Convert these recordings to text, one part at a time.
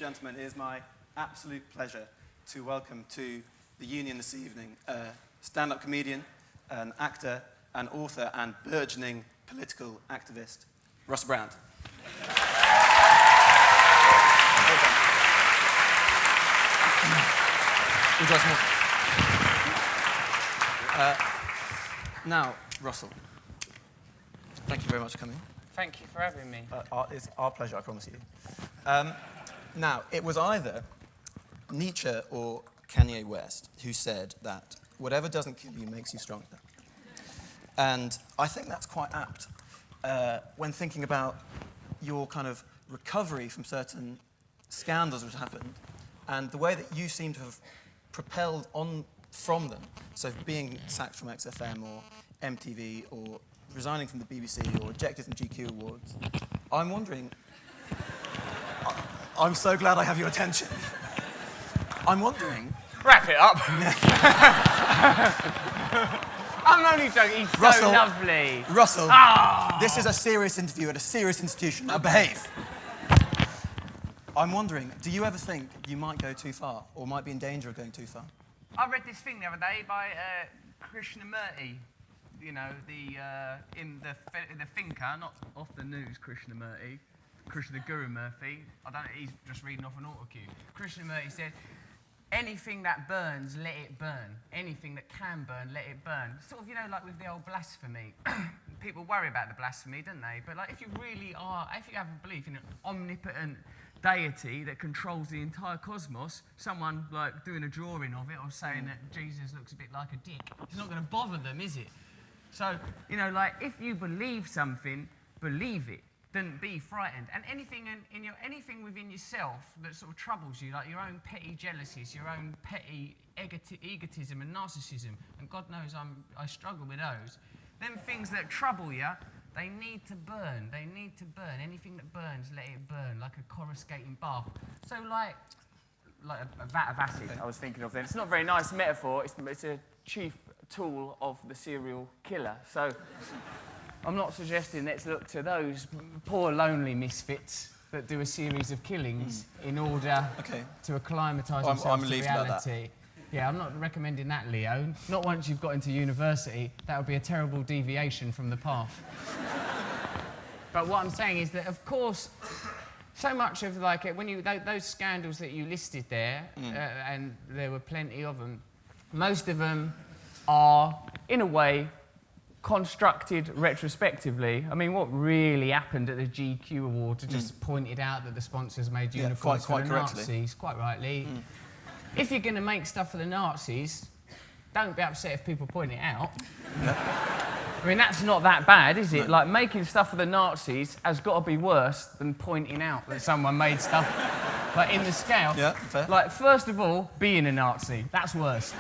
gentlemen, it is my absolute pleasure to welcome to the Union this evening a stand-up comedian, an actor, an author, and burgeoning political activist, Russell Brand. Would you like some more? Now, Russell, thank you very much for coming. Thank you for having me. It's our pleasure, I promise you. Now, it was either Nietzsche or Kanye West who said that whatever doesn't kill you makes you stronger. And I think that's quite apt when thinking about your kind of recovery from certain scandals which happened and the way that you seem to have propelled on from them. So being sacked from XFM or MTV or resigning from the BBC or ejected from GQ Awards. I'm wondering... I'm so glad I have your attention. I'm wondering... Wrap it up. I'm only joking. He's Russell, so lovely. Russell, This is a serious interview at a serious institution. Now behave. I'm wondering, do you ever think you might go too far or might be in danger of going too far? I read this thing the other day by Krishnamurti. You know, in the thinker, not off the news, Krishnamurti, Krishna Guru Murthy. I don't know, he's just reading off an autocue. Krishnamurti said, anything that burns, let it burn. Anything that can burn, let it burn. Sort of, you know, like with the old blasphemy. People worry about the blasphemy, don't they? But like, if you really are, if you have a belief in an omnipotent deity that controls the entire cosmos, someone like doing a drawing of it or saying that Jesus looks a bit like a dick, it's not going to bother them, is it? So, you know, like, if you believe something, believe it. Don't be frightened. And anything anything within yourself that sort of troubles you, like your own petty jealousies, your own petty egotism and narcissism, and God knows I struggle with those, them things that trouble you, they need to burn. They need to burn. Anything that burns, let it burn, like a coruscating bath. So like a vat of acid, I was thinking of then. It's not a very nice metaphor. It's a chief tool of the serial killer. So I'm not suggesting let's look to those poor lonely misfits that do a series of killings in order to acclimatise themselves to reality. Yeah, I'm not recommending that, Leo. Not once you've got into university. That would be a terrible deviation from the path. But what I'm saying is that, of course, so much of like when you those scandals that you listed there, and there were plenty of them. Most of them are, in a way, constructed retrospectively. I mean, what really happened at the GQ Awards just pointed out that the sponsors made uniforms for the Nazis, quite rightly. If you're going to make stuff for the Nazis, don't be upset if people point it out. I mean, that's not that bad, is it? Like, making stuff for the Nazis has got to be worse than pointing out that someone made stuff. Like, in the scale. Yeah, fair. Like, first of all, being a Nazi, that's worse.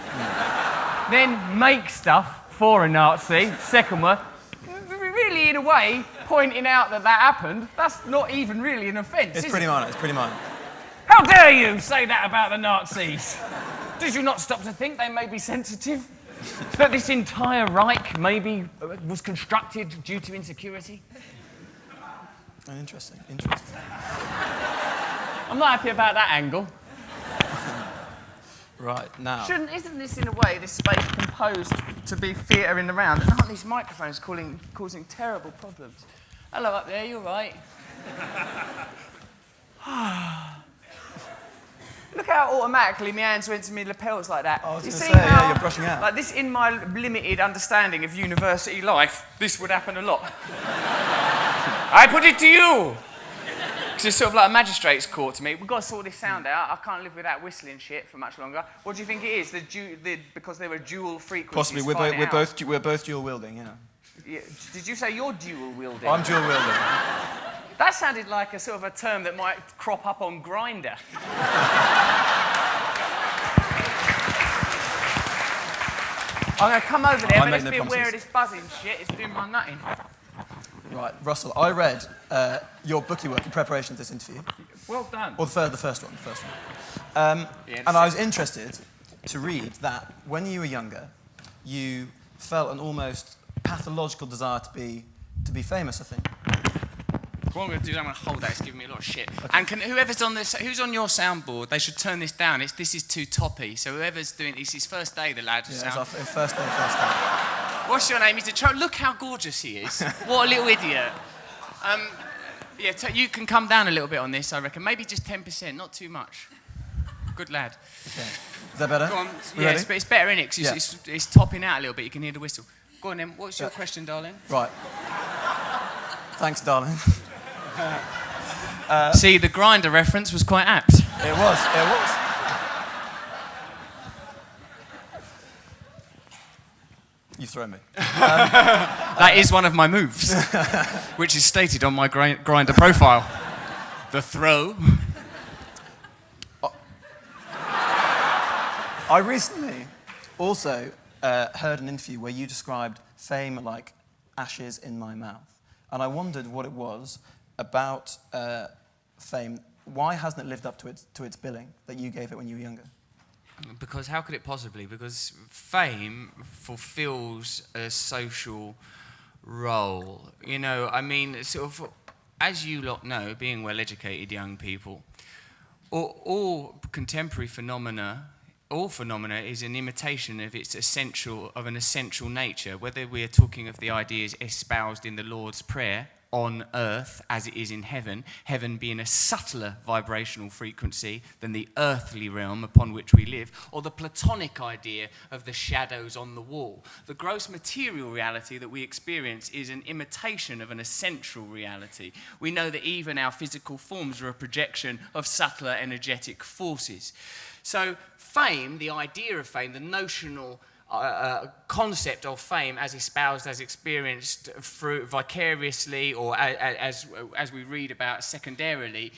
Then make stuff for a Nazi, second one. Really, in a way, pointing out that happened, that's not even really an offence, It's pretty minor, it's pretty minor. How dare you say that about the Nazis? Did you not stop to think they may be sensitive? That this entire Reich maybe was constructed due to insecurity? Interesting. I'm not happy about that angle. Right, now... Isn't this, in a way, this space composed to be theatre in the round? And aren't these microphones causing terrible problems? Hello up there, you all right? Look how automatically my hands went to my lapels like that. I was you going to see say, how, yeah, you're brushing out. Like this, in my limited understanding of university life, this would happen a lot. I put it to you! It's sort of like a magistrate's court to me. We've got to sort this sound out. I can't live without whistling shit for much longer. What do you think it is? Because there were dual frequencies. Possibly. We're both dual wielding, yeah. Did you say you're dual wielding? I'm dual wielding. That sounded like a sort of a term that might crop up on Grindr. I'm going to come over there, but let's be aware of this buzzing shit. It's doing my nutting. Right, Russell, I read your bookie work in preparation for this interview. Well done. Or the first one. And I was interested to read that when you were younger, you felt an almost pathological desire to be famous, I think. What I'm going to do is I'm going to hold that. It's giving me a lot of shit. Okay. And whoever's on this, who's on your soundboard, they should turn this down. This is too toppy. So whoever's doing it's his first day, the lad. Yeah, it's our first day, first time. What's your name? He's a child. Look how gorgeous he is. What a little idiot. You can come down a little bit on this, I reckon. Maybe just 10%, not too much. Good lad. Okay. Is that better? Go on. Yeah, it's better, isn't it? Because it's topping out a little bit. You can hear the whistle. Go on then. What's your question, darling? Right. Thanks, darling. See, the grinder reference was quite apt. It was. You throw me. That is one of my moves, which is stated on my grinder profile. The throw. I recently also heard an interview where you described fame like ashes in my mouth. And I wondered what it was about fame. Why hasn't it lived up to its billing that you gave it when you were younger? Because how could it possibly? Because fame fulfills a social role. You know, I mean, sort of, as you lot know, being well-educated young people, all contemporary phenomena, all phenomena is an imitation of an essential nature, whether we are talking of the ideas espoused in the Lord's Prayer, on earth as it is in heaven, heaven being a subtler vibrational frequency than the earthly realm upon which we live, or the Platonic idea of the shadows on the wall. The gross material reality that we experience is an imitation of an essential reality. We know that even our physical forms are a projection of subtler energetic forces. So fame, the idea of fame, the notional concept of fame as espoused, as experienced through vicariously, or as we read about secondarily,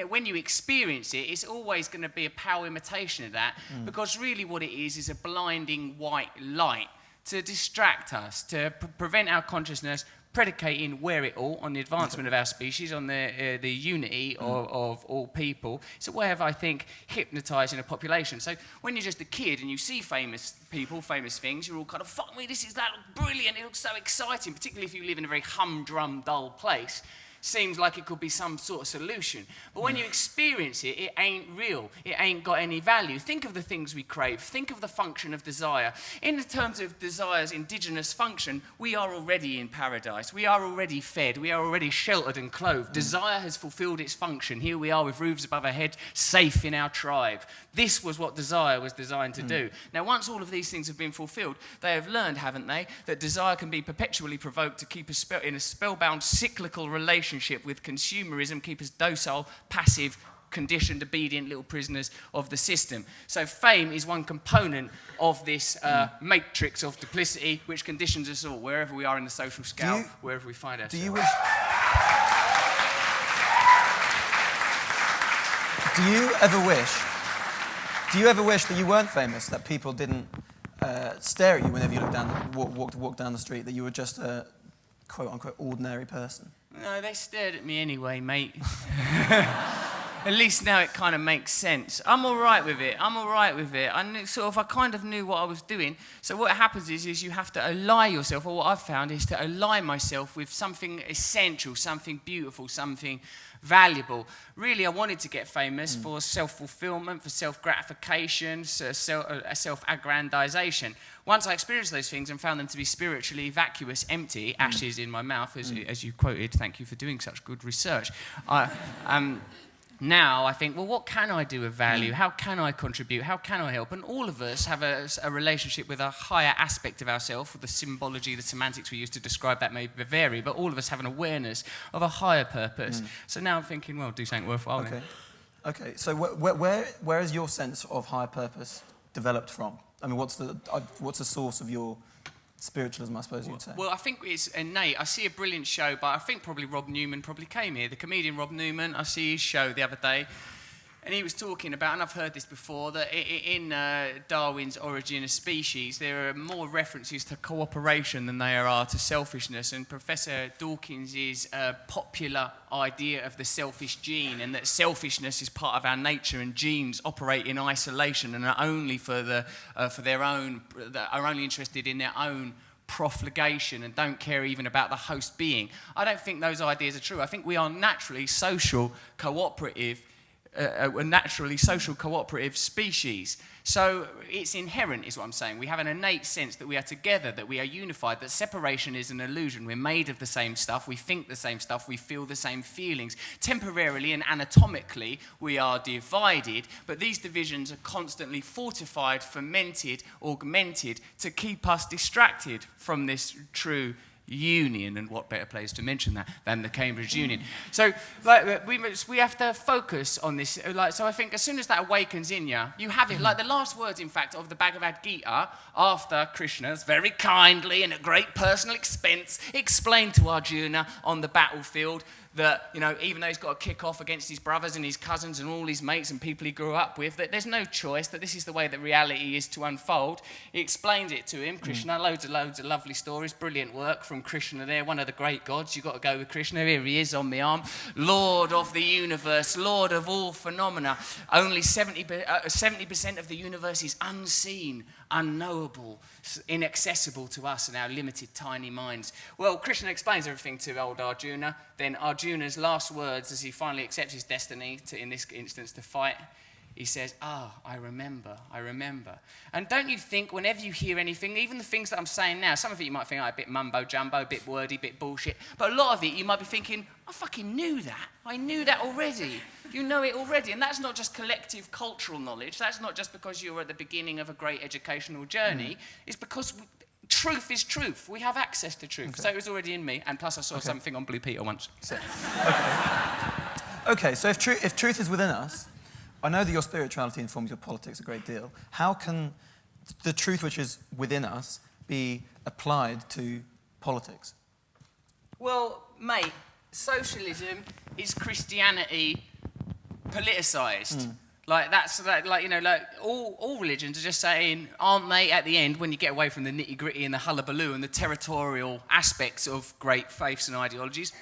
when you experience it, it's always going to be a power imitation of that, because really what it is a blinding white light to distract us, to prevent our consciousness predicating where it all on the advancement of our species, on the unity of all people. It's a way of, I think, hypnotising a population. So when you're just a kid and you see famous people, famous things, you're all kind of, fuck me, that looks brilliant, it looks so exciting, particularly if you live in a very humdrum, dull place. Seems like it could be some sort of solution. But when you experience it, it ain't real. It ain't got any value. Think of the things we crave. Think of the function of desire. In the terms of desire's indigenous function, we are already in paradise. We are already fed. We are already sheltered and clothed. Desire has fulfilled its function. Here we are with roofs above our head, safe in our tribe. This was what desire was designed to do. Now, once all of these things have been fulfilled, they have learned, haven't they, that desire can be perpetually provoked to keep us in a spellbound cyclical relationship with consumerism, keep us docile, passive, conditioned, obedient little prisoners of the system. So fame is one component of this matrix of duplicity which conditions us all, wherever we are in the social scale, wherever we find ourselves. Do you ever wish that you weren't famous, that people didn't stare at you whenever you walk down the street, that you were just a quote-unquote ordinary person? No, they stared at me anyway, mate. At least now it kind of makes sense. I'm all right with it. I kind of knew what I was doing. So what happens is you have to ally yourself, or what I've found is to ally myself with something essential, something beautiful, something valuable. Really, I wanted to get famous for self-fulfillment, for self-gratification, self-aggrandization. Once I experienced those things and found them to be spiritually vacuous, empty, ashes in my mouth, as you quoted, thank you for doing such good research. Now I think, well, what can I do of value? How can I contribute? How can I help? And all of us have a relationship with a higher aspect of ourselves, with the symbology, the semantics we use to describe that may vary, but all of us have an awareness of a higher purpose. So now I'm thinking, well, do something worthwhile. Okay, so where is your sense of higher purpose developed from? I mean, what's the source of your spiritualism, I suppose you'd say? Well, I think it's innate. I see a brilliant show, but I think probably Rob Newman probably came here. The comedian Rob Newman, I see his show the other day, and he was talking about, and I've heard this before, that in Darwin's Origin of Species, there are more references to cooperation than there are to selfishness, and Professor Dawkins' popular idea of the selfish gene, and that selfishness is part of our nature, and genes operate in isolation and are only are only interested in their own profligation and don't care even about the host being. I don't think those ideas are true. I think we are naturally social, cooperative, a naturally social cooperative species. So it's inherent, is what I'm saying. We have an innate sense that we are together, that we are unified, that separation is an illusion. We're made of the same stuff, we think the same stuff, we feel the same feelings. Temporarily and anatomically, we are divided, but these divisions are constantly fortified, fermented, augmented to keep us distracted from this true union, and what better place to mention that than the Cambridge Union? So, like, we have to focus on this. Like, so I think as soon as that awakens in you, you have it. Like the last words, in fact, of the Bhagavad Gita, after Krishna's very kindly and at great personal expense explained to Arjuna on the battlefield that, you know, even though he's got to kick off against his brothers and his cousins and all his mates and people he grew up with, that there's no choice, that this is the way that reality is to unfold. He explains it to him. Krishna, loads of lovely stories, brilliant work from Krishna there, one of the great gods. You've got to go with Krishna. Here he is on my arm. Lord of the universe, Lord of all phenomena. Only 70% of the universe is unseen, unknowable, inaccessible to us and our limited, tiny minds. Well, Krishna explains everything to old Arjuna. Then Arjuna's last words, as he finally accepts his destiny, in this instance, to fight, he says, I remember. And don't you think whenever you hear anything, even the things that I'm saying now, some of it you might think, a bit mumbo-jumbo, a bit wordy, a bit bullshit, but a lot of it you might be thinking, I fucking knew that. I knew that already. You know it already. And that's not just collective cultural knowledge. That's not just because you're at the beginning of a great educational journey. It's because truth is truth. We have access to truth. Okay. So it was already in me. And plus I saw something on Blue Peter once. Okay, so if truth is within us, I know that your spirituality informs your politics a great deal. How can the truth which is within us be applied to politics? Well, mate, socialism is Christianity politicized. Like that's like, you know, like all religions are just saying, aren't they, at the end, when you get away from the nitty-gritty and the hullabaloo and the territorial aspects of great faiths and ideologies,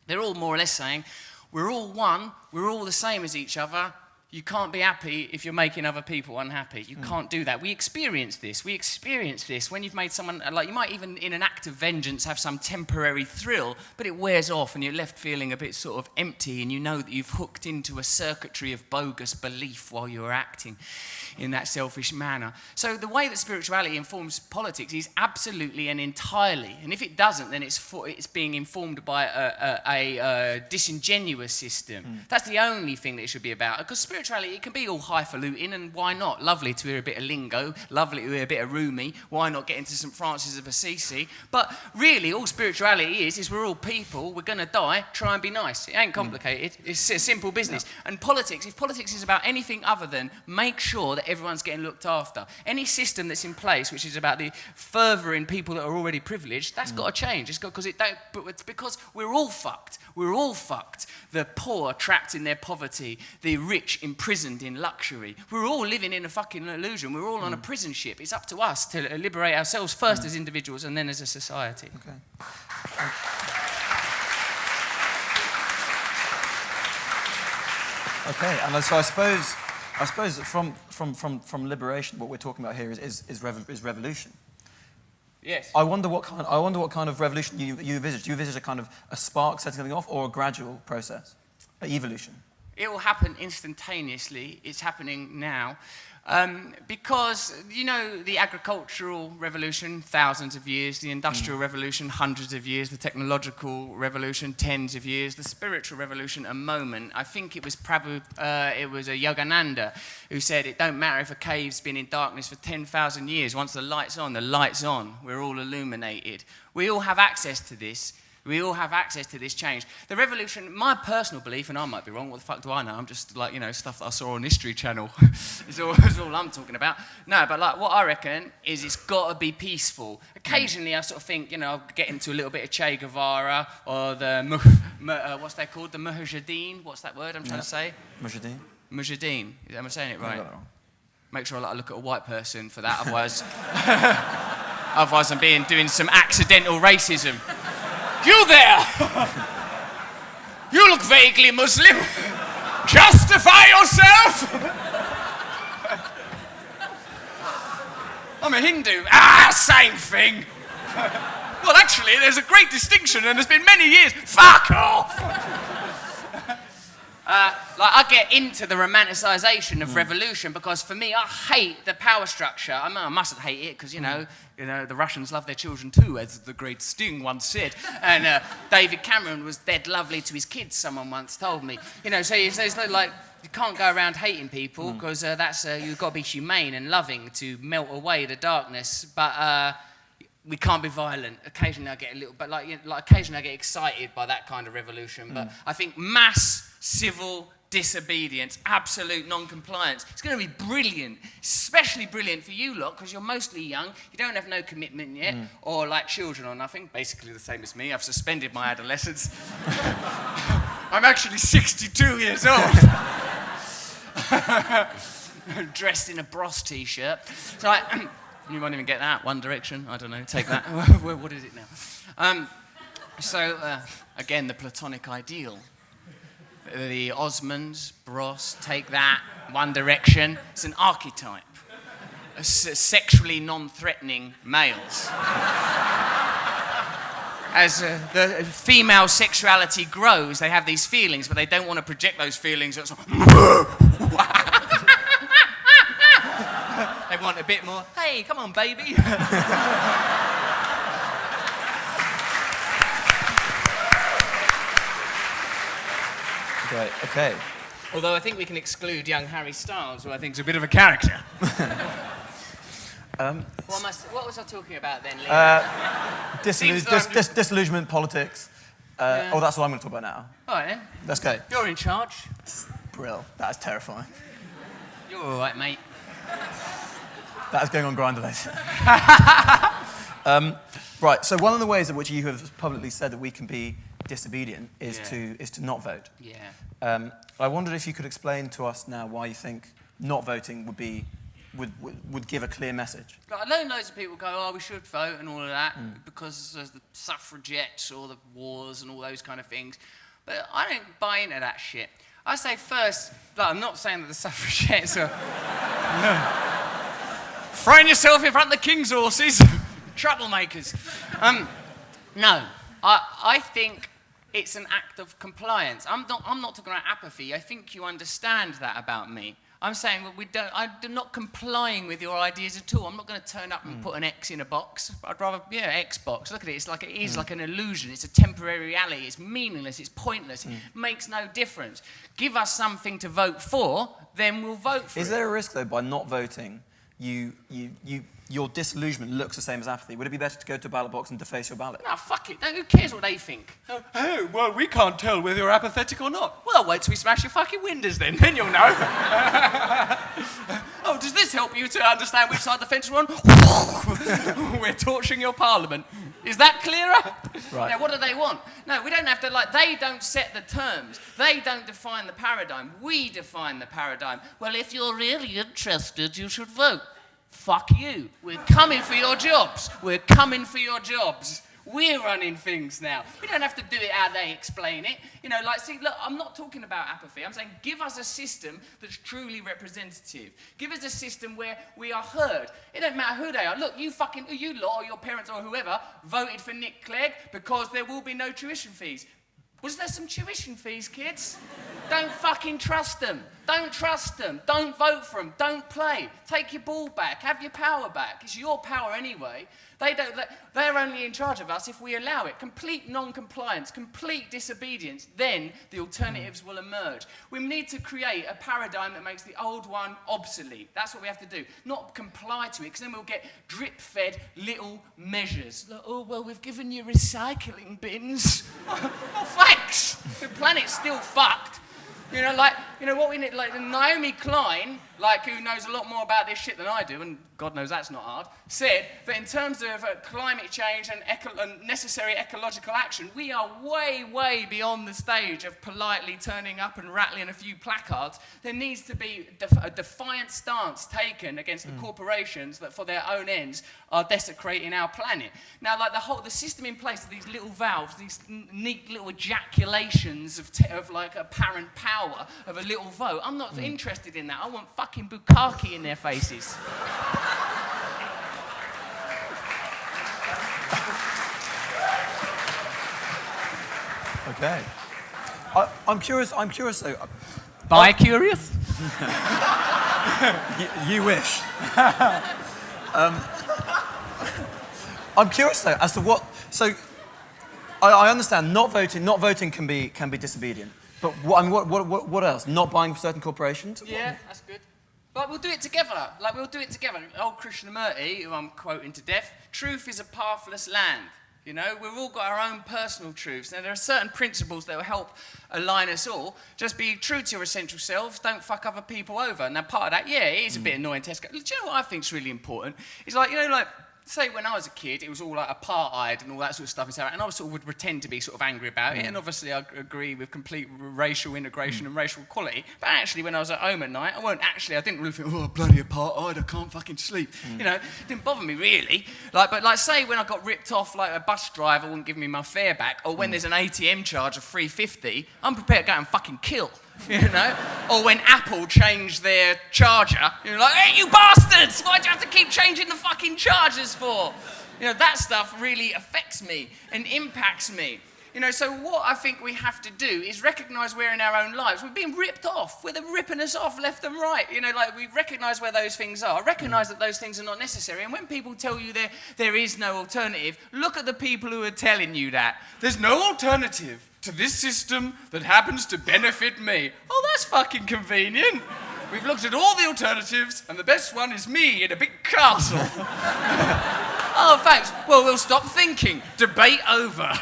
they're all more or less saying, we're all one, we're all the same as each other. You can't be happy if you're making other people unhappy. You can't do that. We experience this when you've made someone, like, you might even in an act of vengeance have some temporary thrill, but it wears off and you're left feeling a bit sort of empty, and you know that you've hooked into a circuitry of bogus belief while you're acting in that selfish manner. So the way that spirituality informs politics is absolutely and entirely, and if it doesn't, then it's being informed by a disingenuous system. That's the only thing that it should be about, because spirituality, it can be all highfalutin, and why not? Lovely to hear a bit of lingo, lovely to hear a bit of Rumi, why not get into St. Francis of Assisi? But really, all spirituality is we're all people, we're going to die, try and be nice. It ain't complicated, it's a simple business. Yeah. And politics, if politics is about anything other than make sure that everyone's getting looked after, any system that's in place which is about the furthering people that are already privileged, that's got to change. It's because we're all fucked. We're all fucked. The poor trapped in their poverty, the rich imprisoned in luxury. We're all living in a fucking illusion. We're all on a prison ship. It's up to us to liberate ourselves first as individuals and then as a society. Okay, and so I suppose that from liberation, what we're talking about here is revolution. Yes. I wonder what kind of revolution you envisage. Do you envisage a spark setting something off, or a gradual process, an evolution? It will happen instantaneously. It's happening now. Because, you know, the agricultural revolution, thousands of years, the industrial revolution, hundreds of years, the technological revolution, tens of years, the spiritual revolution, a moment. I think it was it was a Yogananda who said, it don't matter if a cave's been in darkness for 10,000 years. Once the light's on, the light's on. We're all illuminated. We all have access to this. We all have access to this change. The revolution, my personal belief, and I might be wrong, what the fuck do I know? I'm just like, you know, stuff that I saw on History Channel. It's all I'm talking about. No, but like what I reckon is it's got to be peaceful. Occasionally I sort of think, you know, I'll get into a little bit of Che Guevara or the, what's that called? The Mujahideen? What's that word I'm trying to say? Mujahideen. Mujahideen. Am I saying it right? Make sure I look at a white person for that, otherwise, otherwise I'm doing some accidental racism. You there! You look vaguely Muslim. Justify yourself! I'm a Hindu. Same thing. Well, actually, there's a great distinction, and there's been many years. Fuck off! I get into the romanticisation of revolution because for me, I hate the power structure. I mean, I mustn't hate it because, you know, the Russians love their children too, as the great Sting once said. And David Cameron was dead lovely to his kids, someone once told me. You know, so it's not like you can't go around hating people because you've got to be humane and loving to melt away the darkness. But we can't be violent. Occasionally I get a little, but occasionally I get excited by that kind of revolution. But I think mass civil disobedience, absolute non-compliance, it's going to be brilliant, especially brilliant for you lot because you're mostly young, you don't have no commitment yet, or like children or nothing, basically the same as me. I've suspended my adolescence. I'm actually 62 years old. Dressed in a Bros t-shirt. So you won't even get that. One Direction, I don't know, take that. What is it now? Again, the platonic ideal. The Osmonds, Bros, take that, One Direction. It's an archetype. Sexually non-threatening males. As the female sexuality grows, they have these feelings, but they don't want to project those feelings. It's like, they want a bit more, hey, come on, baby. Great, okay. Although I think we can exclude young Harry Styles, who I think is a bit of a character. What was I talking about then, Lee? Disillusionment, politics. Yeah. Oh, that's what I'm going to talk about now. All right, then. Let's go. You're in charge. Brill. That is terrifying. You're all right, mate. That is going on Grindr later. Right, so one of the ways in which you have publicly said that we can be disobedient is to not vote. Yeah. I wondered if you could explain to us now why you think not voting would give a clear message. I know loads of people go, oh, we should vote and all of that because of the suffragettes or the wars and all those kind of things. But I don't buy into that shit. I say first, I'm not saying that the suffragettes are throwing yourself in front of the king's horses, troublemakers. No, I think it's an act of compliance. I'm not talking about apathy. I think you understand that about me. I'm saying I'm not complying with your ideas at all. I'm not going to turn up and put an X in a box. I'd rather, X box. Look at it. It is like an illusion. It's a temporary reality. It's meaningless. It's pointless. It makes no difference. Give us something to vote for, then we'll vote for it. Is there a risk, though, by not voting, your disillusionment looks the same as apathy? Would it be better to go to a ballot box and deface your ballot? No, fuck it. Who cares what they think? Oh, well, we can't tell whether you're apathetic or not. Well, wait till we smash your fucking windows then you'll know. Oh, does this help you to understand which side of the fence we're on? We're torching your parliament. Is that clearer? Right. Now, what do they want? No, we don't have to, they don't set the terms. They don't define the paradigm. We define the paradigm. Well, if you're really interested, you should vote. Fuck you. We're coming for your jobs. We're coming for your jobs. We're running things now. We don't have to do it how they explain it. Look, I'm not talking about apathy. I'm saying give us a system that's truly representative. Give us a system where we are heard. It don't matter who they are. Look, you lot or your parents or whoever voted for Nick Clegg because there will be no tuition fees. Was there some tuition fees, kids? Don't fucking trust them. Don't trust them. Don't vote for them. Don't play. Take your ball back. Have your power back. It's your power anyway. They're only in charge of us if we allow it. Complete non-compliance, complete disobedience, then the alternatives will emerge. We need to create a paradigm that makes the old one obsolete. That's what we have to do. Not comply to it, because then we'll get drip-fed little measures. Like, oh, well, we've given you recycling bins. Oh, thanks. The planet's still fucked. What we need, Naomi Klein, who knows a lot more about this shit than I do, and God knows that's not hard, said that in terms of climate change and necessary ecological action, we are way, way beyond the stage of politely turning up and rattling a few placards. There needs to be a defiant stance taken against the corporations that, for their own ends, are desecrating our planet. Now, the system in place of these little valves, these neat little ejaculations of apparent power of a little vote, I'm not interested in that. I want fucking bukkake in their faces. Okay. I'm curious though. Bi-curious? You wish. I'm curious though as to what. So I understand not voting can be disobedient. But what else? Not buying certain corporations? Yeah, that's good. Like, we'll do it together. Old Krishnamurti, who I'm quoting to death, truth is a pathless land. You know, we've all got our own personal truths. Now, there are certain principles that will help align us all. Just be true to your essential selves. Don't fuck other people over. Now, part of that, yeah, it is a bit annoying. Do you know what I think is really important? It's like, say when I was a kid, it was all like apartheid and all that sort of stuff, and I sort of would pretend to be sort of angry about it, and obviously I agree with complete racial integration and racial equality, but actually when I was at home at night, I didn't really think, oh, bloody apartheid, I can't fucking sleep. It didn't bother me really. But say when I got ripped off, like a bus driver wouldn't give me my fare back, or when there's an ATM charge of $3.50, I'm prepared to go and fucking kill. Or when Apple changed their charger, you're like, hey, you bastards, why'd you have to keep changing the fucking chargers for? That stuff really affects me and impacts me. So what I think we have to do is recognise we're in our own lives. We're being ripped off. They're ripping us off left and right. We recognise where those things are. Recognise that those things are not necessary. And when people tell you there is no alternative, look at the people who are telling you that. There's no alternative to this system that happens to benefit me. Oh, that's fucking convenient. We've looked at all the alternatives, and the best one is me in a big castle. Oh, thanks. Well, we'll stop thinking. Debate over.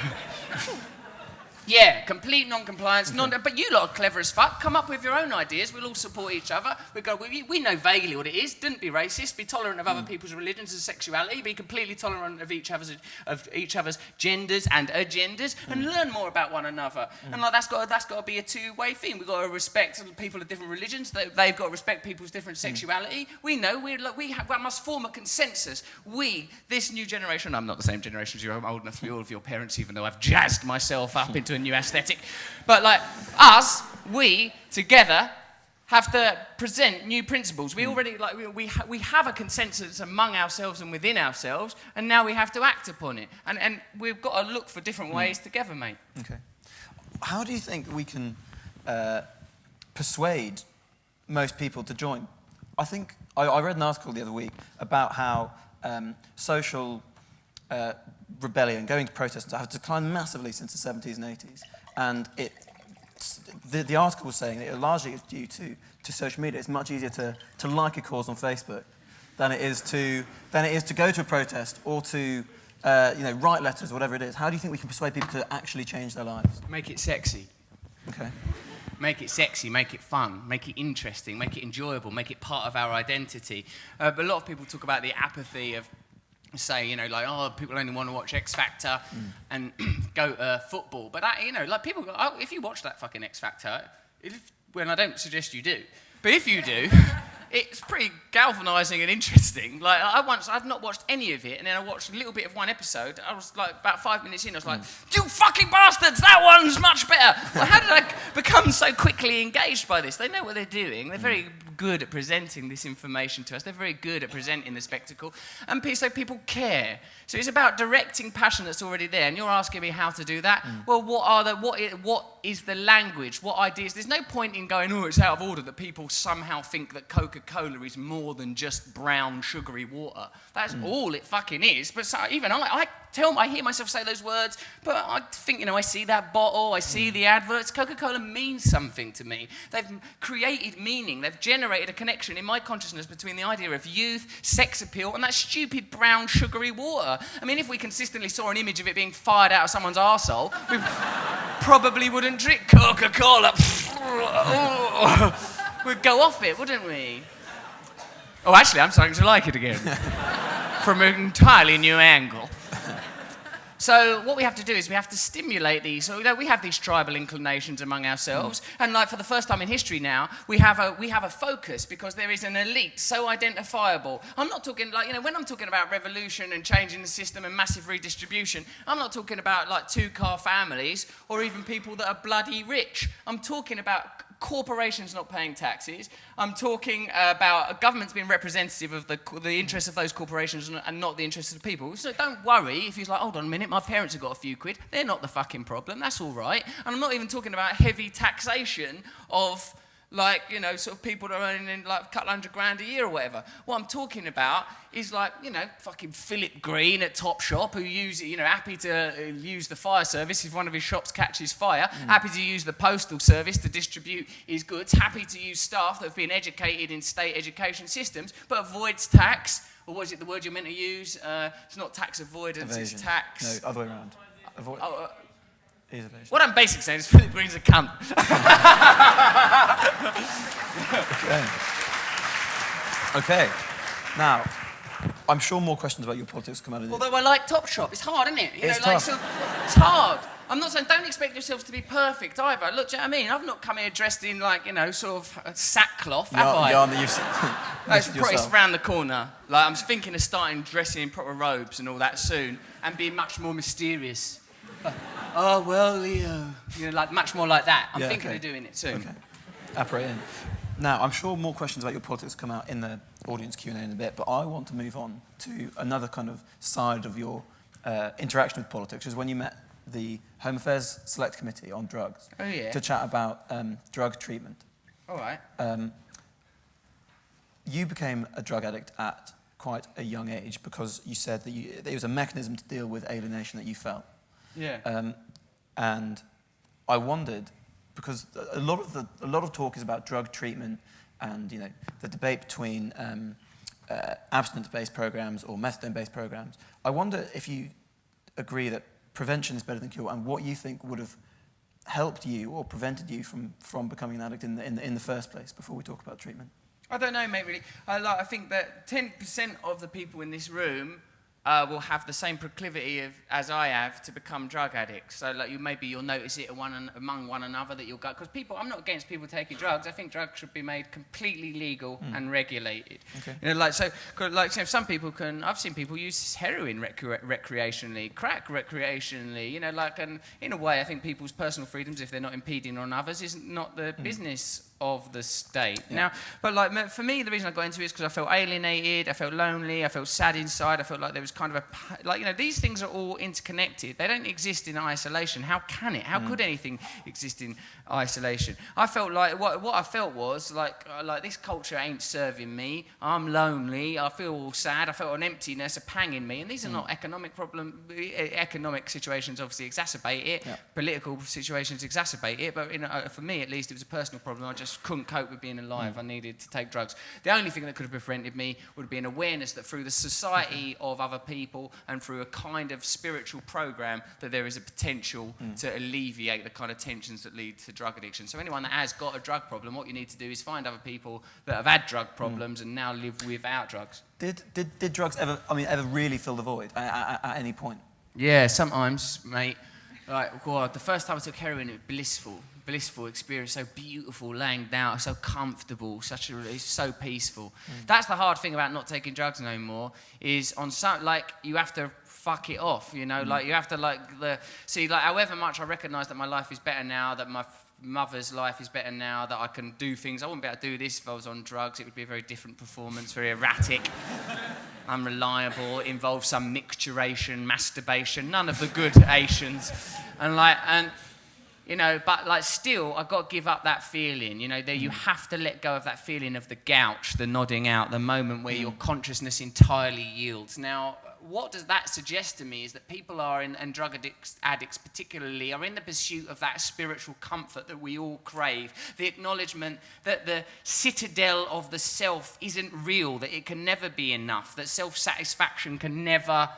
Yeah, complete non-compliance. But you lot are clever as fuck. Come up with your own ideas. We'll all support each other. We know vaguely what it is. Don't be racist. Be tolerant of other people's religions and sexuality. Be completely tolerant of each other's genders and agendas, and learn more about one another. And that's got to be a two-way thing. We've got to respect people of different religions. They've got to respect people's different sexuality. We know we must form a consensus. This new generation. I'm not the same generation as you. I'm old enough to be all of your parents, even though I've jazzed myself up into a new aesthetic. But we together have to present new principles. We already we have a consensus among ourselves and within ourselves, and now we have to act upon it. And we've got to look for different ways together, mate. Okay. How do you think we can persuade most people to join? I think I read an article the other week about how social rebellion, going to protests, have declined massively since the 70s and 80s. And the article was saying that it largely is due to social media. It's much easier to like a cause on Facebook than it is to go to a protest or to write letters, whatever it is. How do you think we can persuade people to actually change their lives? Make it sexy. Okay. Make it sexy, make it fun, make it interesting, make it enjoyable, make it part of our identity. But a lot of people talk about the apathy of, say, people only want to watch X Factor and go to football. But people go, oh, if you watch that fucking X Factor, I don't suggest you do, but if you do, it's pretty galvanising and interesting. I've not watched any of it, and then I watched a little bit of one episode. I was about 5 minutes in, I was like, you fucking bastards, that one's much better. Well, how did I become so quickly engaged by this? They know what they're doing. They're very good at presenting this information to us. They're very good at presenting the spectacle, and so people care. So it's about directing passion that's already there, and you're asking me how to do that. Well, what is the language? What ideas? There's no point in going, oh, it's out of order that people somehow think that Coca-Cola is more than just brown sugary water. That's all it fucking is. But even I hear myself say those words, but I think, I see that bottle, I see the adverts. Coca-Cola means something to me. They've created meaning. They've generated a connection in my consciousness between the idea of youth, sex appeal, and that stupid brown sugary water. I mean, if we consistently saw an image of it being fired out of someone's arsehole, we probably wouldn't drink Coca-Cola. We'd go off it, wouldn't we? Oh, actually, I'm starting to like it again. From an entirely new angle. So what we have to do is we have to stimulate these. So we have these tribal inclinations among ourselves, and for the first time in history now, we have a focus because there is an elite so identifiable. I'm not talking when I'm talking about revolution and changing the system and massive redistribution. I'm not talking about 2-car families or even people that are bloody rich. I'm talking about corporations not paying taxes. I'm talking about a government's being representative of the interests of those corporations and not the interests of the people. So don't worry if you're like, hold on a minute, my parents have got a few quid. They're not the fucking problem. That's all right. And I'm not even talking about heavy taxation of, like, you know, sort of people that are earning like a couple $100,000 a year or whatever. What I'm talking about is, like, you know, fucking Philip Green at Topshop, who happy to use the fire service if one of his shops catches fire, happy to use the postal service to distribute his goods, happy to use staff that have been educated in state education systems, but avoids tax. Or what is it, the word you're meant to use? It's not tax avoidance, Evasion. it's tax. No, other way around. Avoid. Is evasion. What I'm basically saying is Philip Green's a cunt. Okay. Now, I'm sure more questions about your politics come out of this. Although I like Topshop, it's hard, isn't it? It's tough. So, it's hard. I'm not saying don't expect yourselves to be perfect either. Look, do you know what I mean? I've not come here dressed in, like, you know, sort of sackcloth, have I? Yarn that you've No, it's round the corner. Like, I'm thinking of starting dressing in proper robes and all that soon, and being much more mysterious. Oh, well, Leo. You know, like, much more like that. I'm thinking of doing it soon. Okay. Apparate in. Now, I'm sure more questions about your politics come out in the audience Q&A in a bit, but I want to move on to another kind of side of your interaction with politics, which is when you met the Home Affairs Select Committee on drugs to chat about drug treatment. All right. You became a drug addict at quite a young age because you said that it was a mechanism to deal with alienation that you felt. Yeah. And I wondered, because a lot of talk is about drug treatment and, you know, the debate between abstinence-based programs or methadone-based programs. I wonder if you agree that prevention is better than cure, and what you think would have helped you or prevented you from becoming an addict in the first place before we talk about treatment. I don't know, mate, really. I think that 10% of the people in this room will have the same proclivity as I have to become drug addicts. So, like, you'll notice it among one another that you'll go. Because I'm not against people taking drugs. I think drugs should be made completely legal and regulated. Okay. You know, some people can. I've seen people use heroin recreationally, crack recreationally. You know, like, and in a way, I think people's personal freedoms, if they're not impeding on others, is not the business of the state. Yeah. Now, but like for me, the reason I got into it is because I felt alienated, I felt lonely, I felt sad inside, I felt like there was kind of these things are all interconnected. They don't exist in isolation. How can it? How could anything exist in isolation? I felt like what I felt was like this culture ain't serving me. I'm lonely. I feel all sad. I felt an emptiness, a pang in me. And these are not economic problem. Economic situations obviously exacerbate it. Yeah. Political situations exacerbate it. But for me, at least, it was a personal problem. I just couldn't cope with being alive. I needed to take drugs. The only thing that could have prevented me would be an awareness that through the society of other people and through a kind of spiritual program that there is a potential to alleviate the kind of tensions that lead to drug addiction. So anyone that has got a drug problem, what you need to do is find other people that have had drug problems and now live without drugs. Did drugs ever really fill the void at any point? Yeah, sometimes, mate. Like, God, the first time I took heroin, it was blissful experience, so beautiful, laying down, so comfortable, it's so peaceful. That's the hard thing about not taking drugs no more, is on some, like, you have to fuck it off, you know, like, you have to, however much I recognise that my life is better now, that my mother's life is better now, that I can do things. I wouldn't be able to do this if I was on drugs. It would be a very different performance, very erratic, unreliable, involve some micturation, masturbation, none of the good Asians. But still, I've got to give up that feeling, you know, that you have to let go of that feeling of the gouch, the nodding out, the moment where your consciousness entirely yields. Now, what does that suggest to me is that people and drug addicts particularly, are in the pursuit of that spiritual comfort that we all crave, the acknowledgement that the citadel of the self isn't real, that it can never be enough, that self-satisfaction can never,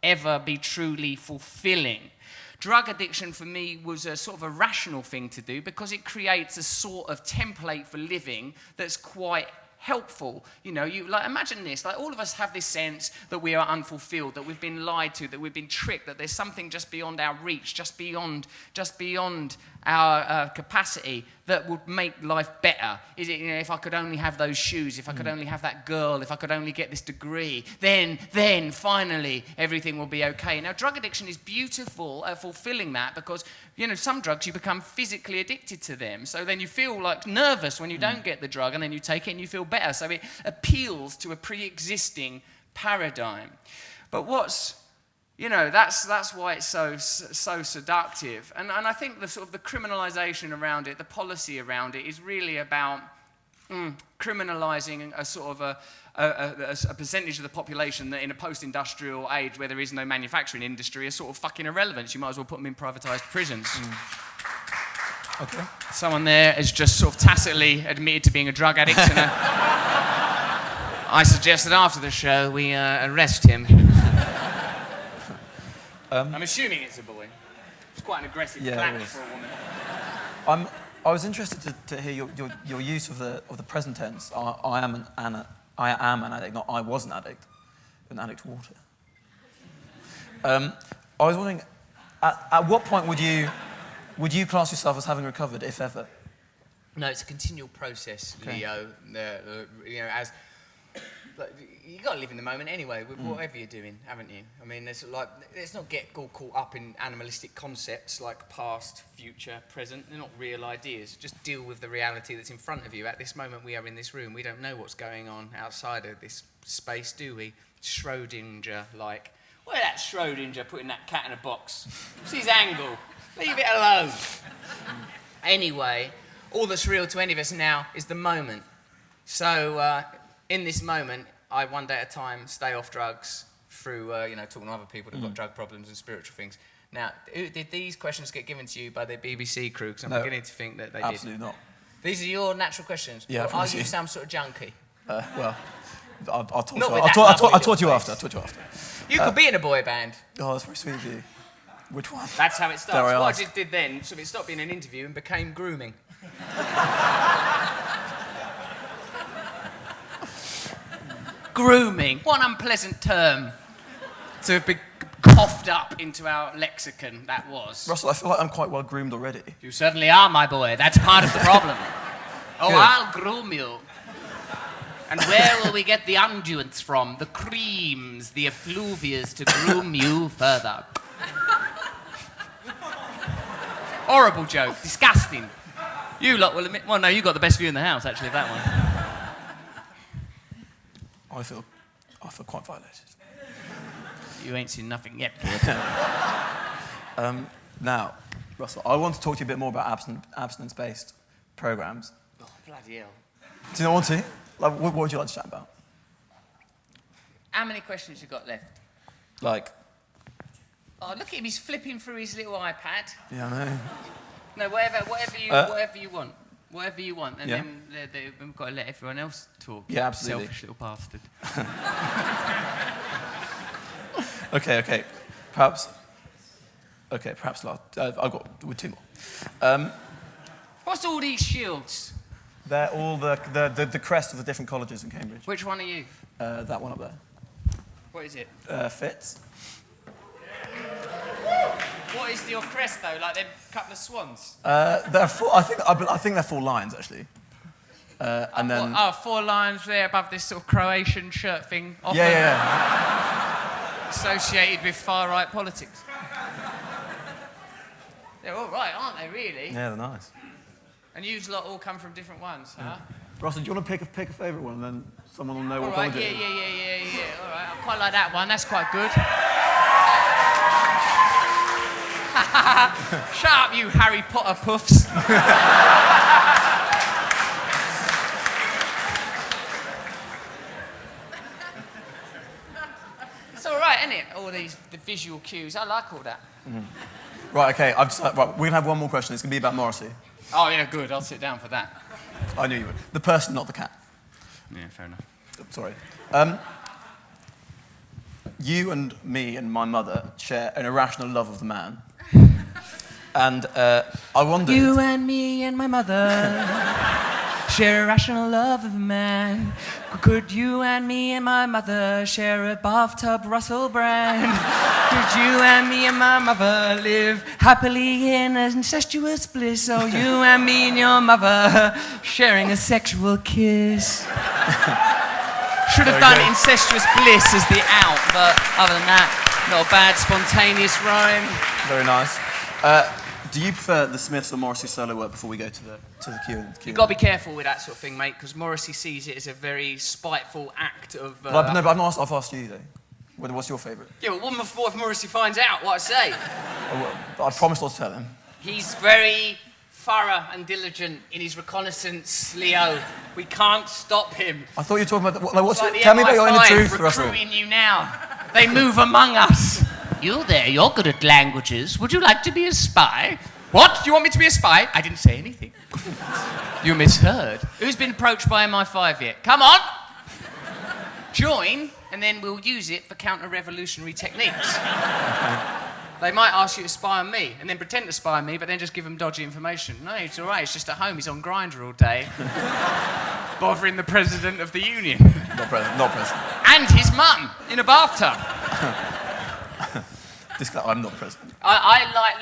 ever be truly fulfilling. Drug addiction for me was a sort of a rational thing to do because it creates a sort of template for living that's quite helpful. You know, you like imagine this. Like all of us have this sense that we are unfulfilled, that we've been lied to, that we've been tricked, that there's something just beyond our reach, just beyond our capacity that would make life better. Is it, you know, if I could only have those shoes, if I could only have that girl, if I could only get this degree, then finally everything will be okay. Now, drug addiction is beautiful at fulfilling that because, you know, some drugs you become physically addicted to them. So then you feel like nervous when you don't get the drug and then you take it and you feel better. So it appeals to a pre-existing paradigm. But you know, that's why it's so seductive. And I think the sort of the criminalization around it, the policy around it is really about criminalizing a sort of a percentage of the population that in a post-industrial age where there is no manufacturing industry are sort of fucking irrelevant. You might as well put them in privatized prisons. Okay. Someone there has just sort of tacitly admitted to being a drug addict. And I suggest that after the show we arrest him. I'm assuming it's a boy. It's quite an aggressive clap for a woman. I was interested to hear your use of the present tense. I am an addict, not I was an addict water. I was wondering, at what point would you class yourself as having recovered, if ever? No, it's a continual process, okay. Leo. You know, as like, you got to live in the moment anyway, with whatever you're doing, haven't you? I mean, let's not get all caught up in animalistic concepts like past, future, present. They're not real ideas. Just deal with the reality that's in front of you. At this moment, we are in this room. We don't know what's going on outside of this space, do we? Schrodinger-like. Where's that Schrodinger putting that cat in a box? What's his angle? Leave it alone. Anyway, all that's real to any of us now is the moment. So, in this moment, I one day at a time stay off drugs through, talking to other people that've got drug problems and spiritual things. Now, did these questions get given to you by the BBC crew? Because I'm beginning to think that they did. Absolutely not. These are your natural questions? Yeah, or are you some sort of junkie? Well, I'll talk Not to with you. that I'll talk to you lovely after. You could be in a boy band. Oh, that's very sweet of you. Which one? That's how it starts. Dare I What ask? I just did then, so it stopped being an interview and became grooming. Grooming. What an unpleasant term to have been coughed up into our lexicon that was. Russell, I feel like I'm quite well groomed already. You certainly are, my boy. That's part of the problem. Oh, Good. I'll groom you. And where will we get the unguents from? The creams, the effluvias to groom you further. Horrible joke. Disgusting. You lot will admit... Well, no, you got the best view in the house, actually, of that one. I feel quite violated. You ain't seen nothing yet, kid. Now, Russell, I want to talk to you a bit more about abstinence-based programs. Oh, bloody hell. Do you not want to? Like, what would you like to chat about? How many questions you got left? Like, Oh, look at him. He's flipping through his little iPad. yeah, I know. No, whatever you want. Whatever you want. And Yeah. then we've got to let everyone else talk. Yeah, absolutely. Selfish little bastard. Okay. Perhaps last. I've got two more. What's all these shields? They're all the crest of the different colleges in Cambridge. Which one are you? That one up there. What is it? Fitz. What is your crest, though? Like them couple of swans? They're four. I think they're 4 lines actually. And then. What? Oh, 4 lines there above this sort of Croatian shirt thing. Often Yeah. associated with far-right politics. They're all right, aren't they? Really? Yeah, they're nice. And you lot all come from different ones, huh? Russell, do you want to pick a favourite one, and then someone will know All what right, college it is? yeah. All right, I quite like that one. That's quite good. Shut up, you Harry Potter puffs. It's all right, isn't it? All the visual cues. I like all that. Mm-hmm. Right, okay. Right, we're going to have one more question. It's going to be about Morrissey. Oh, yeah, good. I'll sit down for that. I knew you would. The person, not the cat. Yeah, fair enough. Sorry. You and me and my mother share an irrational love of the man. And I wondered... You and me and my mother share a rational love of a man? Could you and me and my mother share a bathtub Russell brand? Could you and me and my mother live happily in incestuous bliss? Oh, you and me and your mother sharing a sexual kiss. Should have done incestuous bliss as the out, but other than that, not a bad spontaneous rhyme. Very nice. Do you prefer the Smiths or Morrissey solo work before we go to the Q? You've got to be careful with that sort of thing, mate, because Morrissey sees it as a very spiteful act of... No, but I've asked you, though. What's your favourite? Yeah, well, what if Morrissey finds out what I say? I promise not to tell him. He's very thorough and diligent in his reconnaissance, Leo. We can't stop him. I thought you were talking about... Tell me about your inner truth, Russell. Recruiting you now. They move among us. You there, you're good at languages. Would you like to be a spy? What? Do you want me to be a spy? I didn't say anything. You misheard. Who's been approached by MI5 yet? Come on! Join, and then we'll use it for counter-revolutionary techniques. They might ask you to spy on me, and then pretend to spy on me, but then just give them dodgy information. No, it's all right. It's just at home. He's on Grindr all day. Bothering the President of the Union. Not president. And his mum in a bathtub. I'm not president.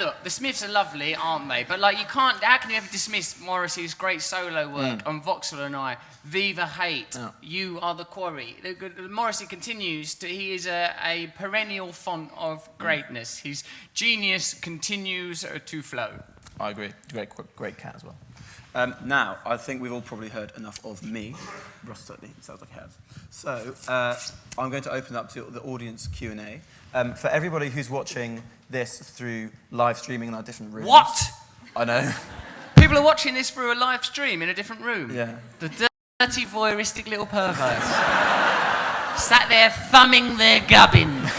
Look, the Smiths are lovely, aren't they? But, like, how can you ever dismiss Morrissey's great solo work on Vauxhall and I, Viva Hate, You Are the Quarry. Morrissey continues he is a perennial font of greatness. His genius continues to flow. I agree. Great cat as well. Now, I think we've all probably heard enough of me. Russ certainly sounds like he has. So, I'm going to open up to the audience Q&A. For everybody who's watching this through live streaming in our different rooms. What? I know. People are watching this through a live stream in a different room. Yeah. The dirty, voyeuristic little perverts. Sat there thumbing their gubbins.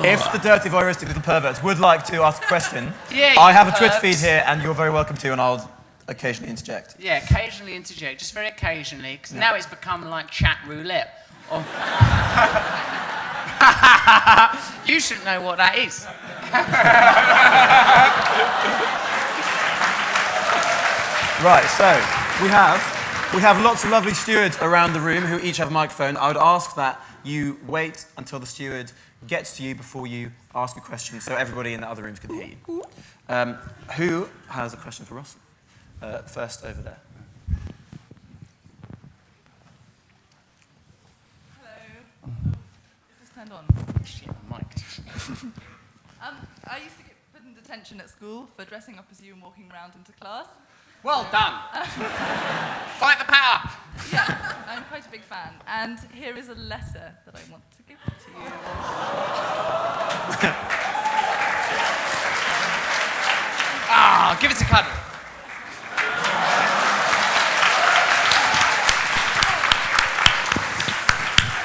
If the dirty, voyeuristic little perverts would like to ask a question, yeah, I have a Twitter feed here, and you're very welcome to, and I'll occasionally interject. Yeah, occasionally interject, just very occasionally, because now it's become like chat roulette. Oh. You shouldn't know what that is. Right, so we have lots of lovely stewards around the room who each have a microphone. I would ask that you wait until the steward gets to you before you ask a question, so everybody in the other rooms can hear you. Who has a question for Russell? First over there. Turned on. Shit, mic. I used to get put in detention at school for dressing up as you and walking around into class. Well done. Fight the power. Yeah, I'm quite a big fan. And here is a letter that I want to give to you. Give it a cuddle.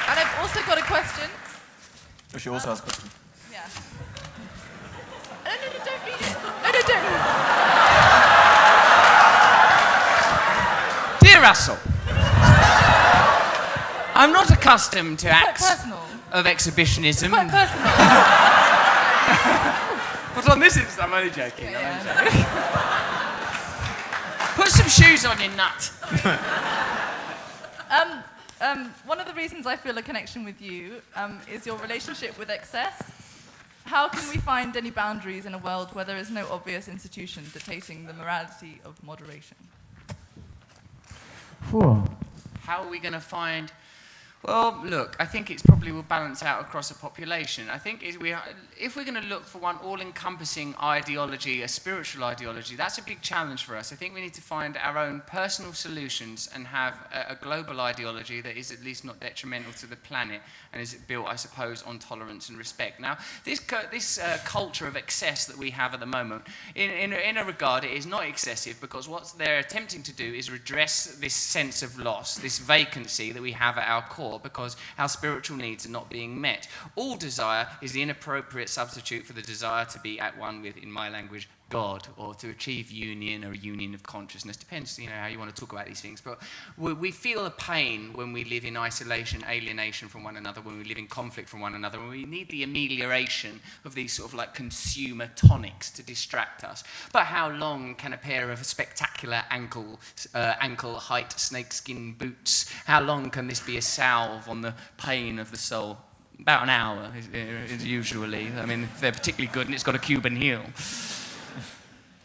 And I've also got a question. Oh, she also has a question. Yeah. No, don't read it. No, don't. Dear Russell, I'm not accustomed to acts of exhibitionism. Quite personal. But on this instance, I'm only joking. Yeah. Put some shoes on, you nut. One of the reasons I feel a connection with you is your relationship with excess. How can we find any boundaries in a world where there is no obvious institution dictating the morality of moderation? How are we going to find... Well, look, I think it probably will balance out across a population. I think if we're going to look for one all-encompassing ideology, a spiritual ideology, that's a big challenge for us. I think we need to find our own personal solutions and have a global ideology that is at least not detrimental to the planet and is built, I suppose, on tolerance and respect. Now, this culture of excess that we have at the moment, in a regard, it is not excessive because what they're attempting to do is redress this sense of loss, this vacancy that we have at our core, because our spiritual needs are not being met. All desire is the inappropriate substitute for the desire to be at one with, in my language, God or to achieve union or a union of consciousness. Depends, how you want to talk about these things. But we feel a pain when we live in isolation, alienation from one another, when we live in conflict from one another, when we need the amelioration of these sort of like consumer tonics to distract us. But how long can a pair of spectacular ankle height snakeskin boots, how long can this be a salve on the pain of the soul? About an hour is usually. I mean, if they're particularly good and it's got a Cuban heel.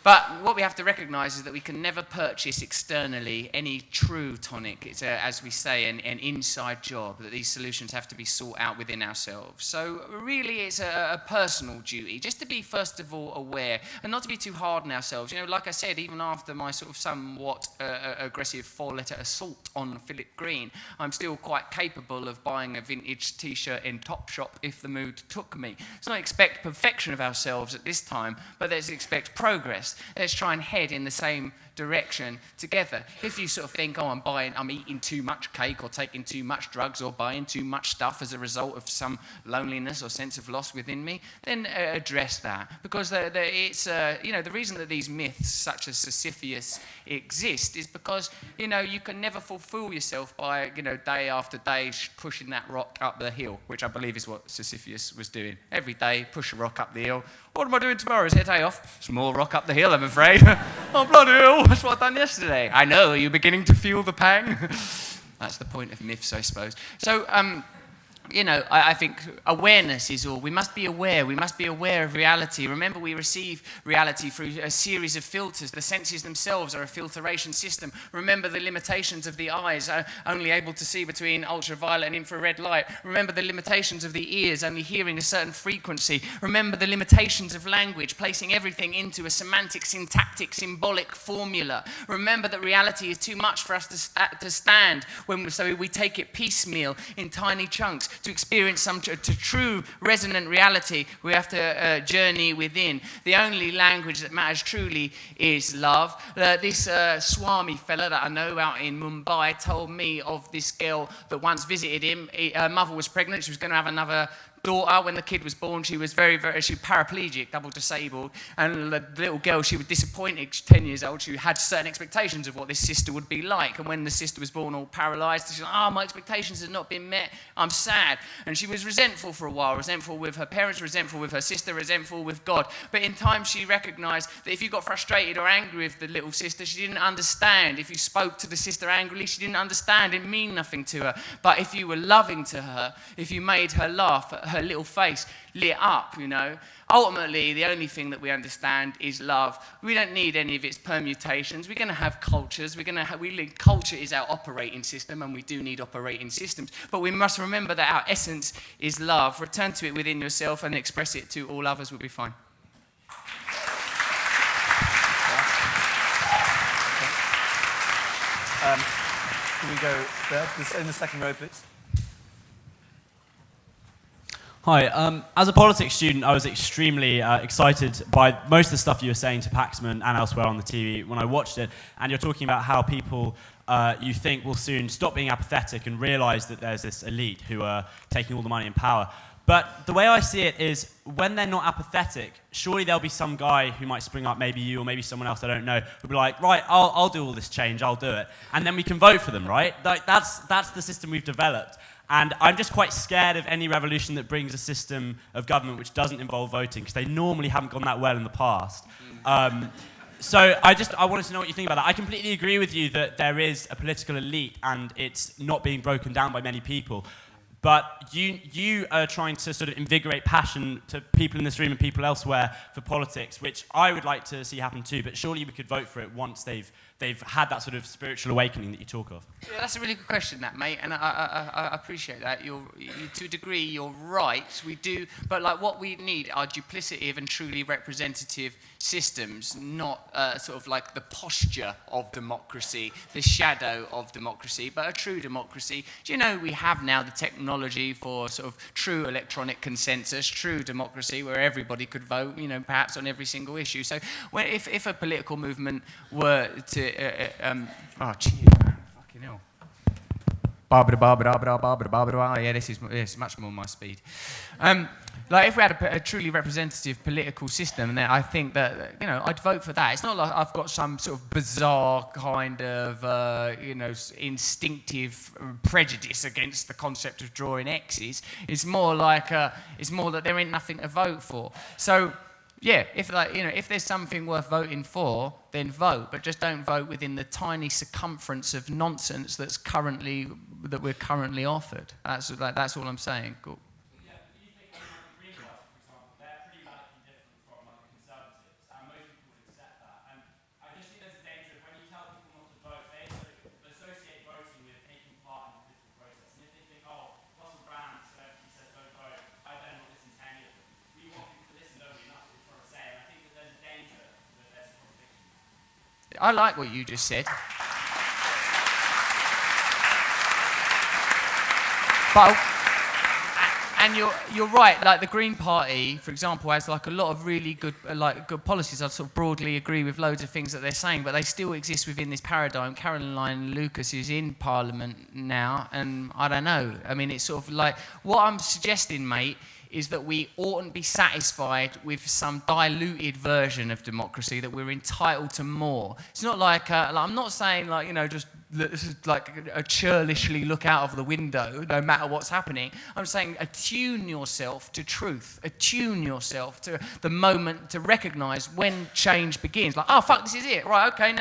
But what we have to recognise is that we can never purchase externally any true tonic. It's, as we say, an inside job, that these solutions have to be sought out within ourselves. So really it's a personal duty, just to be first of all aware and not to be too hard on ourselves. Like I said, even after my sort of somewhat aggressive 4-letter assault on Philip Green, I'm still quite capable of buying a vintage t-shirt in Topshop if the mood took me. Let's not expect perfection of ourselves at this time, but let's expect progress. Let's try and head in the same direction together. If you sort of think, I'm eating too much cake or taking too much drugs or buying too much stuff as a result of some loneliness or sense of loss within me, then address that. Because it's, the reason that these myths such as Sisyphus exist is because, you can never fulfill yourself by, day after day pushing that rock up the hill, which I believe is what Sisyphus was doing. Every day, push a rock up the hill. What am I doing tomorrow? Is it a day off? Some more rock up the hill, I'm afraid. Oh, bloody hell, that's what I've done yesterday. I know, are you beginning to feel the pang? That's the point of myths, I suppose. So, I think awareness is all. We must be aware. We must be aware of reality. Remember, we receive reality through a series of filters. The senses themselves are a filtration system. Remember the limitations of the eyes, only able to see between ultraviolet and infrared light. Remember the limitations of the ears, only hearing a certain frequency. Remember the limitations of language, placing everything into a semantic, syntactic, symbolic formula. Remember that reality is too much for us to stand, so we take it piecemeal in tiny chunks. To experience some true resonant reality, we have to journey within. The only language that matters truly is love. This Swami fella that I know out in Mumbai told me of this girl that once visited him. Her mother was pregnant. She was going to have another daughter. When the kid was born, she was very, very, she was paraplegic, double disabled, and the little girl, she was disappointed. She's 10 years old. She had certain expectations of what this sister would be like, and when the sister was born all paralysed, she's like, my expectations have not been met. I'm sad. And she was resentful for a while, resentful with her parents, resentful with her sister, resentful with God. But in time, she recognised that if you got frustrated or angry with the little sister, she didn't understand. If you spoke to the sister angrily, she didn't understand. It didn't mean nothing to her. But if you were loving to her, if you made her laugh, her little face lit up, Ultimately, the only thing that we understand is love. We don't need any of its permutations. We're going to have cultures. Culture is our operating system, and we do need operating systems. But we must remember that our essence is love. Return to it within yourself and express it to all others will be fine. Can we go there? In the second row, please. Hi. As a politics student, I was extremely excited by most of the stuff you were saying to Paxman and elsewhere on the TV when I watched it. And you're talking about how people you think will soon stop being apathetic and realise that there's this elite who are taking all the money and power. But the way I see it is, when they're not apathetic, surely there'll be some guy who might spring up, maybe you or maybe someone else I don't know, who'll be like, right, I'll do all this change, I'll do it. And then we can vote for them, right? Like, that's the system we've developed. And I'm just quite scared of any revolution that brings a system of government which doesn't involve voting, because they normally haven't gone that well in the past. So I wanted to know what you think about that. I completely agree with you that there is a political elite and it's not being broken down by many people. But you are trying to sort of invigorate passion to people in this room and people elsewhere for politics, which I would like to see happen too. But surely we could vote for it once they've had that sort of spiritual awakening that you talk of. Yeah, that's a really good question, that, mate, and I appreciate that. To a degree, you're right. We do, but like what we need are duplicative and truly representative systems, not sort of like the posture of democracy, the shadow of democracy, but a true democracy. Do you know we have now the technology for sort of true electronic consensus, true democracy, where everybody could vote, perhaps on every single issue. So if a political movement were to, fucking hell. Yeah, this is much more my speed. Like if we had a truly representative political system, then I think that I'd vote for that. It's not like I've got some sort of bizarre kind of instinctive prejudice against the concept of drawing X's. It's more that there ain't nothing to vote for. So yeah, if there's something worth voting for, then vote, but just don't vote within the tiny circumference of nonsense that we're currently offered. That's all I'm saying. Cool. I like what you just said. But, and you're right, like the Green Party, for example, has like a lot of really good policies. I sort of broadly agree with loads of things that they're saying, but they still exist within this paradigm. Caroline Lucas is in Parliament now, and I don't know. I mean, it's sort of like, what I'm suggesting, mate, is that we oughtn't be satisfied with some diluted version of democracy, that we're entitled to more. It's not like I'm not saying just a churlishly look out of the window no matter what's happening. I'm saying attune yourself to truth, attune yourself to the moment, to recognise when change begins. Like, oh fuck, this is it, right? Okay,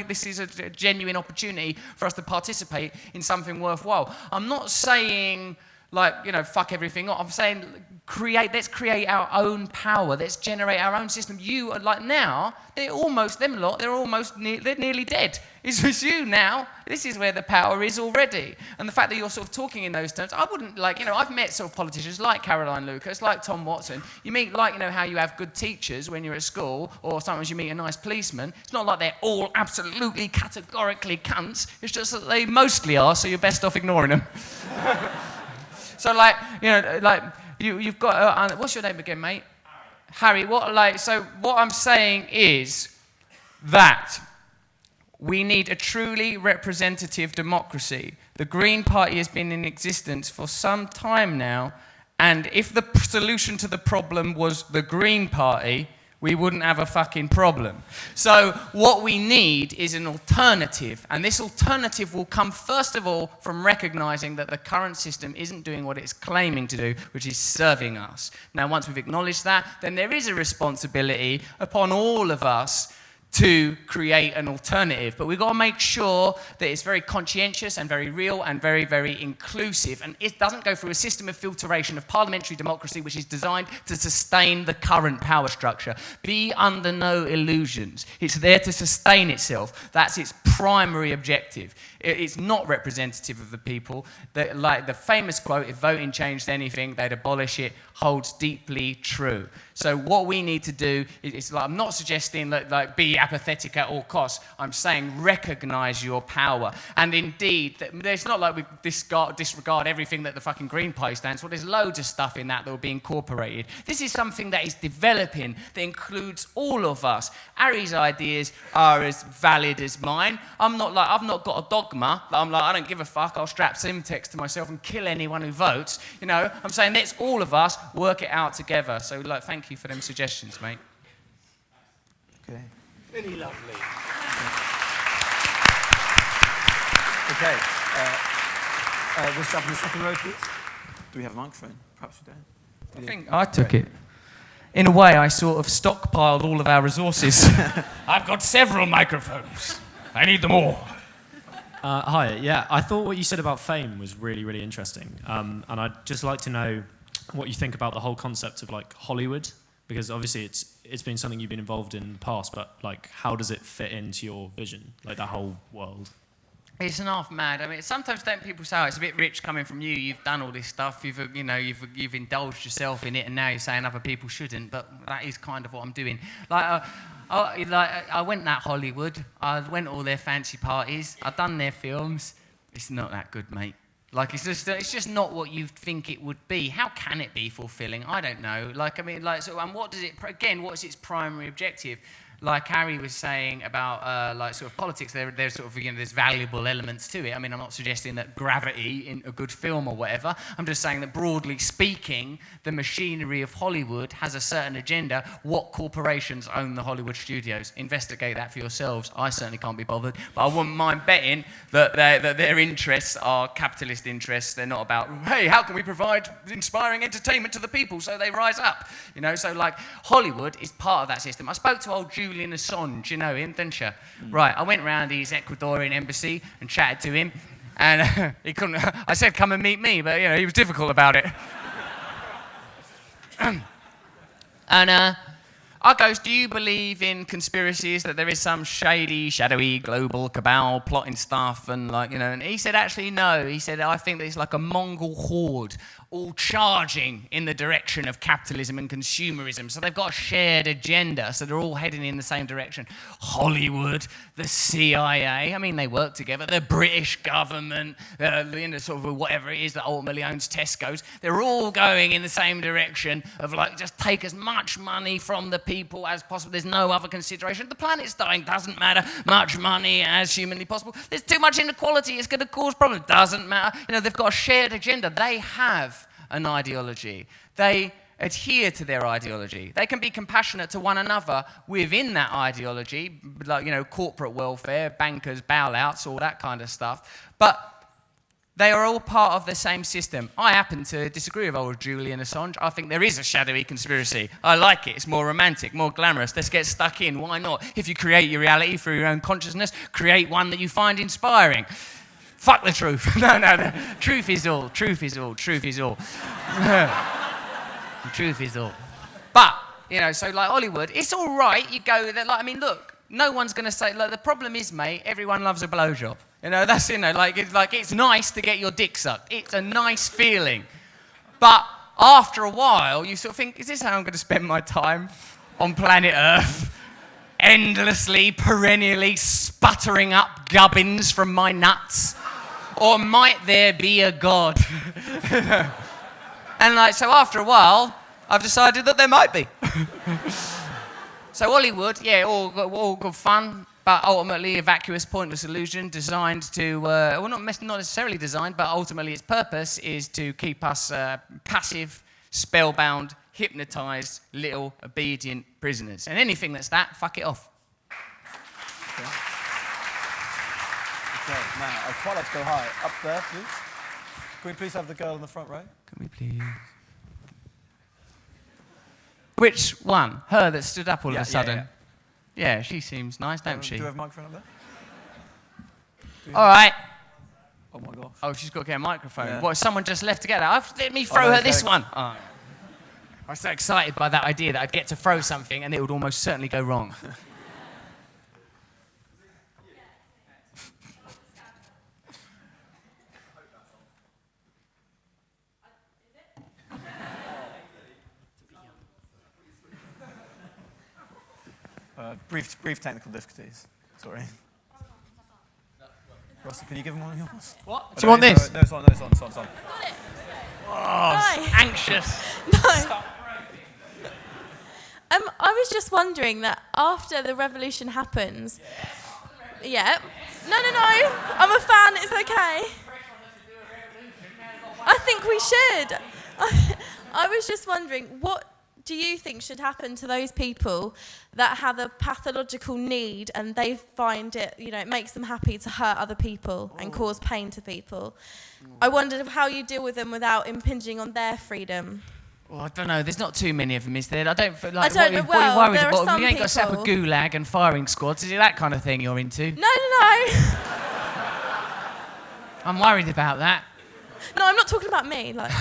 this is a genuine opportunity for us to participate in something worthwhile. I'm not saying fuck everything up. I'm saying let's create our own power. Let's generate our own system. You are now, they're nearly dead. It's you now. This is where the power is already. And the fact that you're sort of talking in those terms, I wouldn't I've met sort of politicians like Caroline Lucas, like Tom Watson. You meet how you have good teachers when you're at school, or sometimes you meet a nice policeman. It's not like they're all absolutely categorically cunts. It's just that they mostly are, so you're best off ignoring them. So you've got what's your name again, mate? Harry. So what I'm saying is that we need a truly representative democracy. The Green Party has been in existence for some time now, and if the solution to the problem was the Green Party, we wouldn't have a fucking problem. So what we need is an alternative, and this alternative will come first of all from recognising that the current system isn't doing what it's claiming to do, which is serving us. Now, once we've acknowledged that, then there is a responsibility upon all of us to create an alternative. But we've got to make sure that it's very conscientious and very real and very, very inclusive. And it doesn't go through a system of filtration of parliamentary democracy which is designed to sustain the current power structure. Be under no illusions. It's there to sustain itself. That's its primary objective. It's not representative of the people. The famous quote, if voting changed anything, they'd abolish it, holds deeply true. So what we need to do is I'm not suggesting that be apathetic at all costs. I'm saying recognise your power. And indeed, there's not like we disregard everything that the fucking Green Party stands for. There's loads of stuff in that will be incorporated. This is something that is developing, that includes all of us. Ari's ideas are as valid as mine. I've not got a dogma. I don't give a fuck. I'll strap Simtex to myself and kill anyone who votes. I'm saying let's all of us work it out together. So thank you for them suggestions, mate. Okay. Really lovely. Okay. We'll start from the second row, please. Do we have a microphone? Perhaps we don't. I think I took it. In a way, I sort of stockpiled all of our resources. I've got several microphones. I need them all. Hi, yeah, I thought what you said about fame was really, really interesting. And I'd just like to know what you think about the whole concept of Hollywood, because obviously it's been something you've been involved in the past, but how does it fit into your vision, that whole world? It's an half mad. I mean, sometimes don't people say, it's a bit rich coming from you. You've done all this stuff. You've indulged yourself in it, and now you're saying other people shouldn't. But that is kind of what I'm doing. I went that Hollywood. I went all their fancy parties. I've done their films. It's not that good, mate. It's just not what you think it would be. How can it be fulfilling? I don't know. And what does it? Again, what's its primary objective? like Harry was saying about like sort of politics, there's sort of, you know, there's valuable elements to it. I mean, I'm not suggesting that Gravity in a good film or whatever. I'm just saying that broadly speaking, the machinery of Hollywood has a certain agenda. What corporations own the Hollywood studios? Investigate that for yourselves. I certainly can't be bothered, but I wouldn't mind betting that their interests are capitalist interests. They're not about, hey, how can we provide inspiring entertainment to the people so they rise up? You know, so like Hollywood is part of that system. I spoke to old Julian Assange, you know him, didn't you? Right, I went round his Ecuadorian embassy and chatted to him, and he couldn't. I said, come and meet me, but you know, he was difficult about it. And I goes, do you believe in conspiracies, that there is some shady, shadowy, global cabal plotting stuff, and like, you know? And he said, actually, no. He said, I think that it's like a Mongol horde, all charging in the direction of capitalism and consumerism. So they've got a shared agenda, so they're all heading in the same direction. Hollywood, the CIA, I mean, they work together. The British government, you know, sort of whatever it is that ultimately owns Tesco's, they're all going in the same direction of like, just take as much money from the people as possible. There's no other consideration. The planet's dying, doesn't matter. Much money as humanly possible. There's too much inequality, it's going to cause problems. Doesn't matter. You know, they've got a shared agenda. They have an ideology. They adhere to their ideology. They can be compassionate to one another within that ideology, like, you know, corporate welfare, bankers, bailouts, all that kind of stuff. But they are all part of the same system. I happen to disagree with old Julian Assange. I think there is a shadowy conspiracy. I like it. It's more romantic, more glamorous. Let's get stuck in. Why not? If you create your reality through your own consciousness, create one that you find inspiring. Fuck the truth. No. Truth is all. Truth is all. Truth is all. Truth is all. But, you know, so like Hollywood, it's all right. You go there, like, I mean, look, no one's going to say, like, the problem is, mate, everyone loves a blowjob. You know, that's, you know, like it's nice to get your dick sucked. It's a nice feeling. But after a while, you sort of think, is this how I'm going to spend my time on planet Earth? Endlessly, perennially sputtering up gubbins from my nuts? Or might there be a God? And like, so after a while, I've decided that there might be. So Hollywood, yeah, all good fun, but ultimately a vacuous, pointless illusion designed to, well, not necessarily designed, but ultimately its purpose is to keep us passive, spellbound, hypnotised, little obedient prisoners. And anything that's that, fuck it off. Okay, now, I'd quite like to go high. Up there, please. Can we please have the girl in the front row? Can we please? Which one? Her that stood up all of a sudden? Yeah, she seems nice, don't she? Do we have a microphone up there? All right. Oh my gosh. Oh, she's got to get a microphone. Yeah. What, someone just left to get that? Let me throw her this one. Oh. I was so excited by that idea that I'd get to throw something and it would almost certainly go wrong. Brief technical difficulties. Sorry. Rossi, can you give him one of yours? What? Do you want this? No, it's on. Oh, anxious. No. I was just wondering that after the revolution happens. Yeah. No. I'm a fan. It's okay. I think we should. I was just wondering, what do you think should happen to those people that have a pathological need and they find it, you know, it makes them happy to hurt other people and cause pain to people? I wondered how you deal with them without impinging on their freedom. Well, I don't know. There's not too many of them, is there? I don't feel like. I don't know. What are you Well, worried there are about? some You ain't got to set up a people. gulag and firing squads. Is it that kind of thing you're into? No. I'm worried about that. No, I'm not talking about me. Like.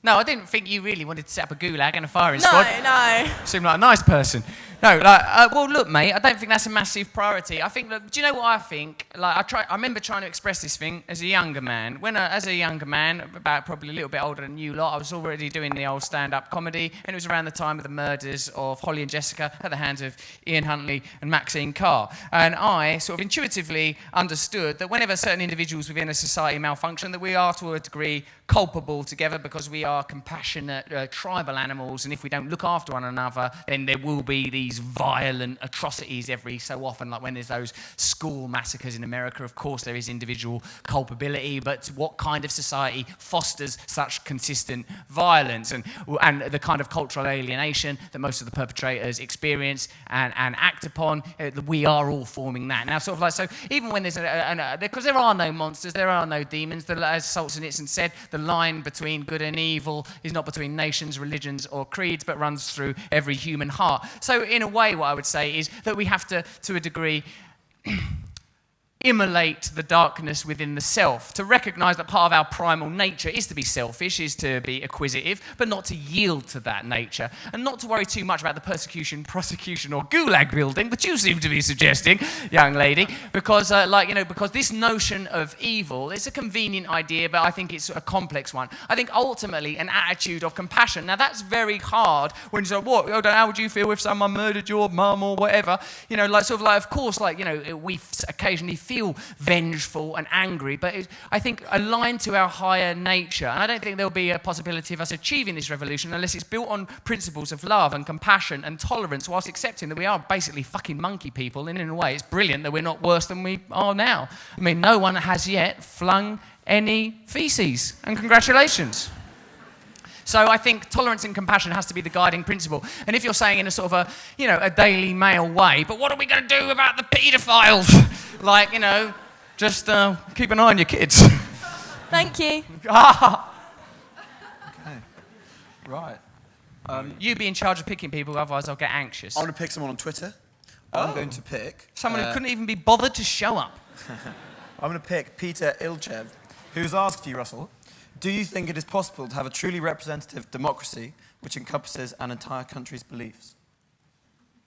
No, I didn't think you really wanted to set up a gulag and a firing squad. No. Seemed like a nice person. No, like, well, look, mate, I don't think that's a massive priority. I think, look, do you know what I think? Like, I remember trying to express this thing as a younger man. As a younger man, about probably a little bit older than you lot, I was already doing the old stand-up comedy, and it was around the time of the murders of Holly and Jessica at the hands of Ian Huntley and Maxine Carr. And I sort of intuitively understood that whenever certain individuals within a society malfunction, that we are, to a degree, culpable together because we are compassionate tribal animals, and if we don't look after one another, then there will be these violent atrocities every so often, like when there's those school massacres in America. Of course there is individual culpability, but what kind of society fosters such consistent violence and the kind of cultural alienation that most of the perpetrators experience and act upon? We are all forming that. Now, sort of like, so even when there's because there are no monsters, there are no demons, as Solzhenitsyn said, the line between good and evil is not between nations, religions, or creeds, but runs through every human heart. So in a way, what I would say is that we have to a degree, immolate the darkness within the self, to recognise that part of our primal nature is to be selfish, is to be acquisitive, but not to yield to that nature, and not to worry too much about the persecution, prosecution, or gulag building that you seem to be suggesting, young lady, because, because this notion of evil is a convenient idea, but I think it's a complex one. I think ultimately an attitude of compassion. Now that's very hard when you say, what? How would you feel if someone murdered your mum or whatever? Of course, we occasionally feel vengeful and angry, but I think aligned to our higher nature. And I don't think there'll be a possibility of us achieving this revolution unless it's built on principles of love and compassion and tolerance, whilst accepting that we are basically fucking monkey people. And in a way, it's brilliant that we're not worse than we are now. I mean, no one has yet flung any feces, and congratulations. So I think tolerance and compassion has to be the guiding principle. And if you're saying in a sort of a Daily Mail way, but what are we going to do about the paedophiles? Just keep an eye on your kids. Thank you. Okay. Right. You be in charge of picking people, otherwise I'll get anxious. I'm going to pick someone on Twitter. I'm going to pick... someone who couldn't even be bothered to show up. I'm going to pick Peter Ilchev, who's asked you, Russell, do you think it is possible to have a truly representative democracy which encompasses an entire country's beliefs?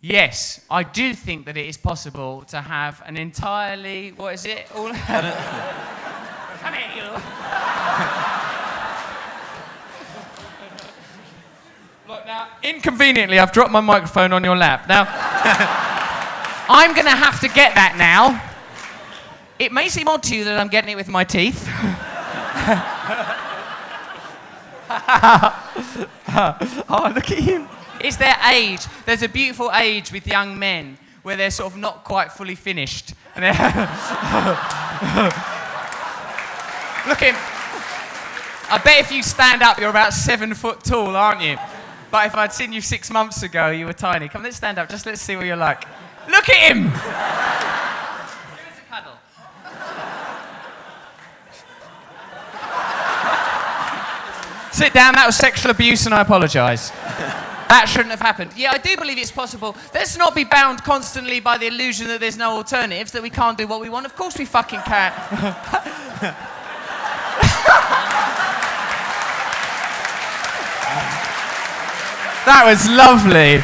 Yes, I do think that it is possible to have an entirely... What is it? Come here, you. Look, now, inconveniently, I've dropped my microphone on your lap. Now, I'm going to have to get that now. It may seem odd to you that I'm getting it with my teeth. Oh, look at him. It's their age. There's a beautiful age with young men where they're sort of not quite fully finished. And look at him. I bet if you stand up, you're about 7 foot tall, aren't you? But if I'd seen you 6 months ago, you were tiny. Come, let's stand up. Just let's see what you're like. Look at him. Give us a cuddle. Sit down, that was sexual abuse and I apologise. That shouldn't have happened. Yeah, I do believe it's possible. Let's not be bound constantly by the illusion that there's no alternatives, that we can't do what we want. Of course we fucking can. That was lovely.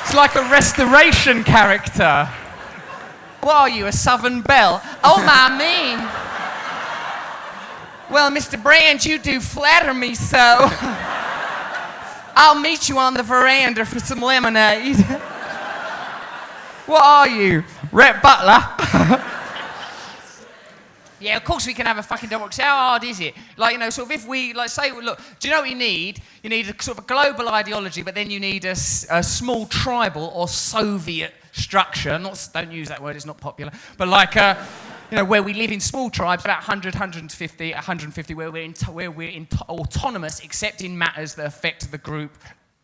It's like a restoration character. What are you, a Southern Belle? Oh, my me. Well, Mr. Brand, you do flatter me so. I'll meet you on the veranda for some lemonade. What are you, Rhett Butler? Yeah, of course we can have a fucking democracy. How hard is it? If we, say, look, do you know what you need? You need a sort of a global ideology, but then you need a small tribal or Soviet structure. Don't use that word, it's not popular. But where we live in small tribes, about 100, 150, where we're autonomous, except in matters that affect the group,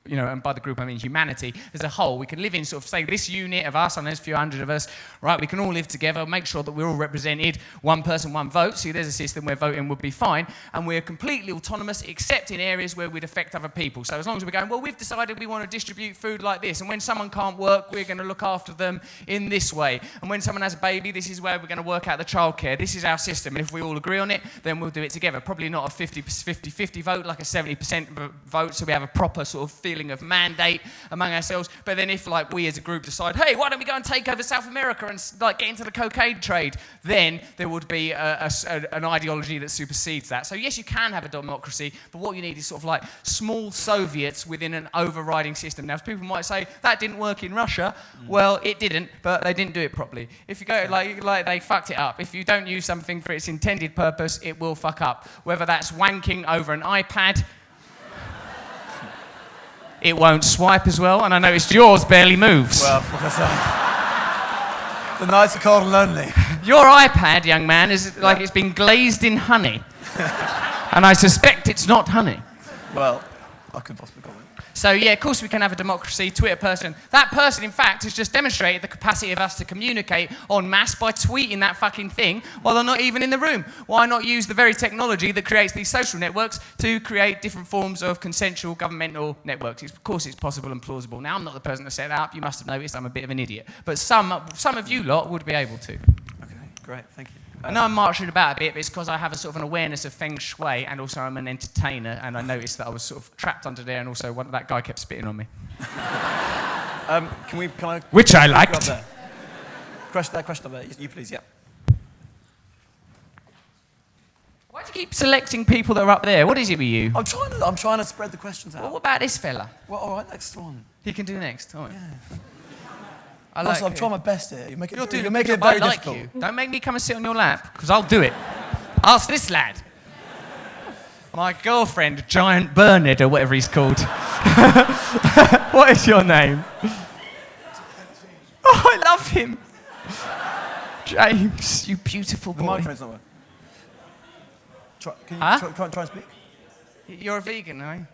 and by the group I mean humanity as a whole. We can live in sort of, say, this unit of us, and there's a few hundred of us, right? We can all live together, make sure that we're all represented, one person, one vote. See, there's a system where voting would be fine, and we're completely autonomous, except in areas where we'd affect other people. So as long as we're going, well, we've decided we want to distribute food like this, and when someone can't work, we're going to look after them in this way. And when someone has a baby, this is where we're going to work out the childcare. This is our system, and if we all agree on it, then we'll do it together. Probably not a 50-50 vote, like a 70% vote, so we have a proper sort of feel feeling of mandate among ourselves. But then if like we as a group decide, hey, why don't we go and take over South America and like get into the cocaine trade, then there would be an ideology that supersedes that. So yes, you can have a democracy, but what you need is sort of like small Soviets within an overriding system. Now, people might say that didn't work in Russia. Well, it didn't, but they didn't do it properly. If you go like they fucked it up. If you don't use something for its intended purpose, it will fuck up. Whether that's wanking over an iPad, it won't swipe as well, and I noticed yours barely moves. Well, what can I say? The nights are cold and lonely. Your iPad, young man, is like it's been glazed in honey. And I suspect it's not honey. Well, I could possibly comment. So, yeah, of course we can have a democracy. Twitter person. That person, in fact, has just demonstrated the capacity of us to communicate en masse by tweeting that fucking thing while they're not even in the room. Why not use the very technology that creates these social networks to create different forms of consensual governmental networks? Of course it's possible and plausible. Now, I'm not the person to set that up. You must have noticed I'm a bit of an idiot. But some of you lot would be able to. Okay, great, thank you. I know I'm marching about a bit, but it's because I have a sort of an awareness of feng shui, and also I'm an entertainer, and I noticed that I was sort of trapped under there, and also that guy kept spitting on me. Can I... Which I liked. That question up there. You please, yeah. Why do you keep selecting people that are up there? What is it with you? I'm trying to spread the questions out. Well, what about this fella? Well, all right, next one. He can do next. All right. Yeah. I'm trying my best here. You're making it I very like difficult. you. Don't make me come and sit on your lap, because I'll do it. Ask this lad. My girlfriend, Giant Bernard, or whatever he's called. What is your name? Oh, I love him. James, you beautiful The boy. microphone's not working. Can you try and speak? You're a vegan, are you?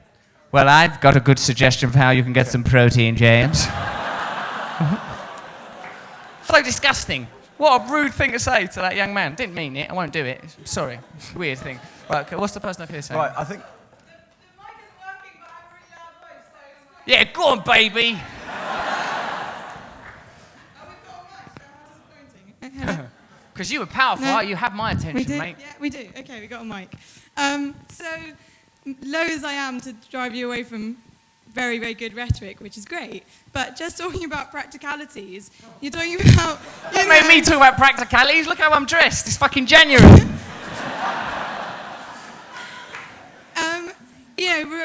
Well, I've got a good suggestion for how you can get some protein, James. So disgusting. What a rude thing to say to that young man. Didn't mean it. I won't do it. Sorry. It's a weird thing. Right, okay, what's the person up here saying? Right, I think... The mic is working, but I have a really loud voice, so it's Yeah, go on, baby. disappointing. Because you were powerful. No. You have my attention, We do? mate. Yeah, we do. Okay, we got a mic. So, low as I am to drive you away from very, very good rhetoric, which is great, but just talking about practicalities, you're talking about... Don't make me talk about practicalities. Look how I'm dressed. It's fucking January.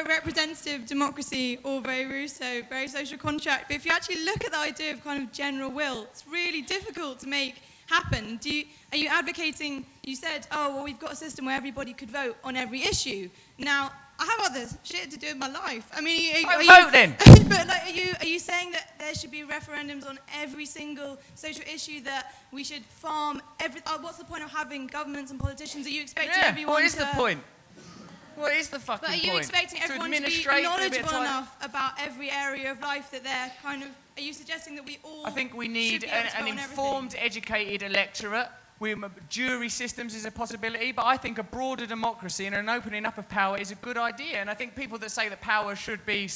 Representative democracy, all very Rousseau, very social contract, but if you actually look at the idea of kind of general will, it's really difficult to make happen. Are you advocating, you said, oh, well, we've got a system where everybody could vote on every issue. Now, I have other shit to do in my life. I mean, vote then. But like, are you saying that there should be referendums on every single social issue, that we should farm every? what's the point of having governments and politicians? Are you expecting everyone what is to? the point? What is the fucking But point? are you expecting everyone to be administrate knowledgeable enough about every area of life that they're kind of? Are you suggesting that we all? I think we should need be able to an vote on informed, educated electorate. Jury systems is a possibility, but I think a broader democracy and an opening up of power is a good idea. And I think people that say that power should be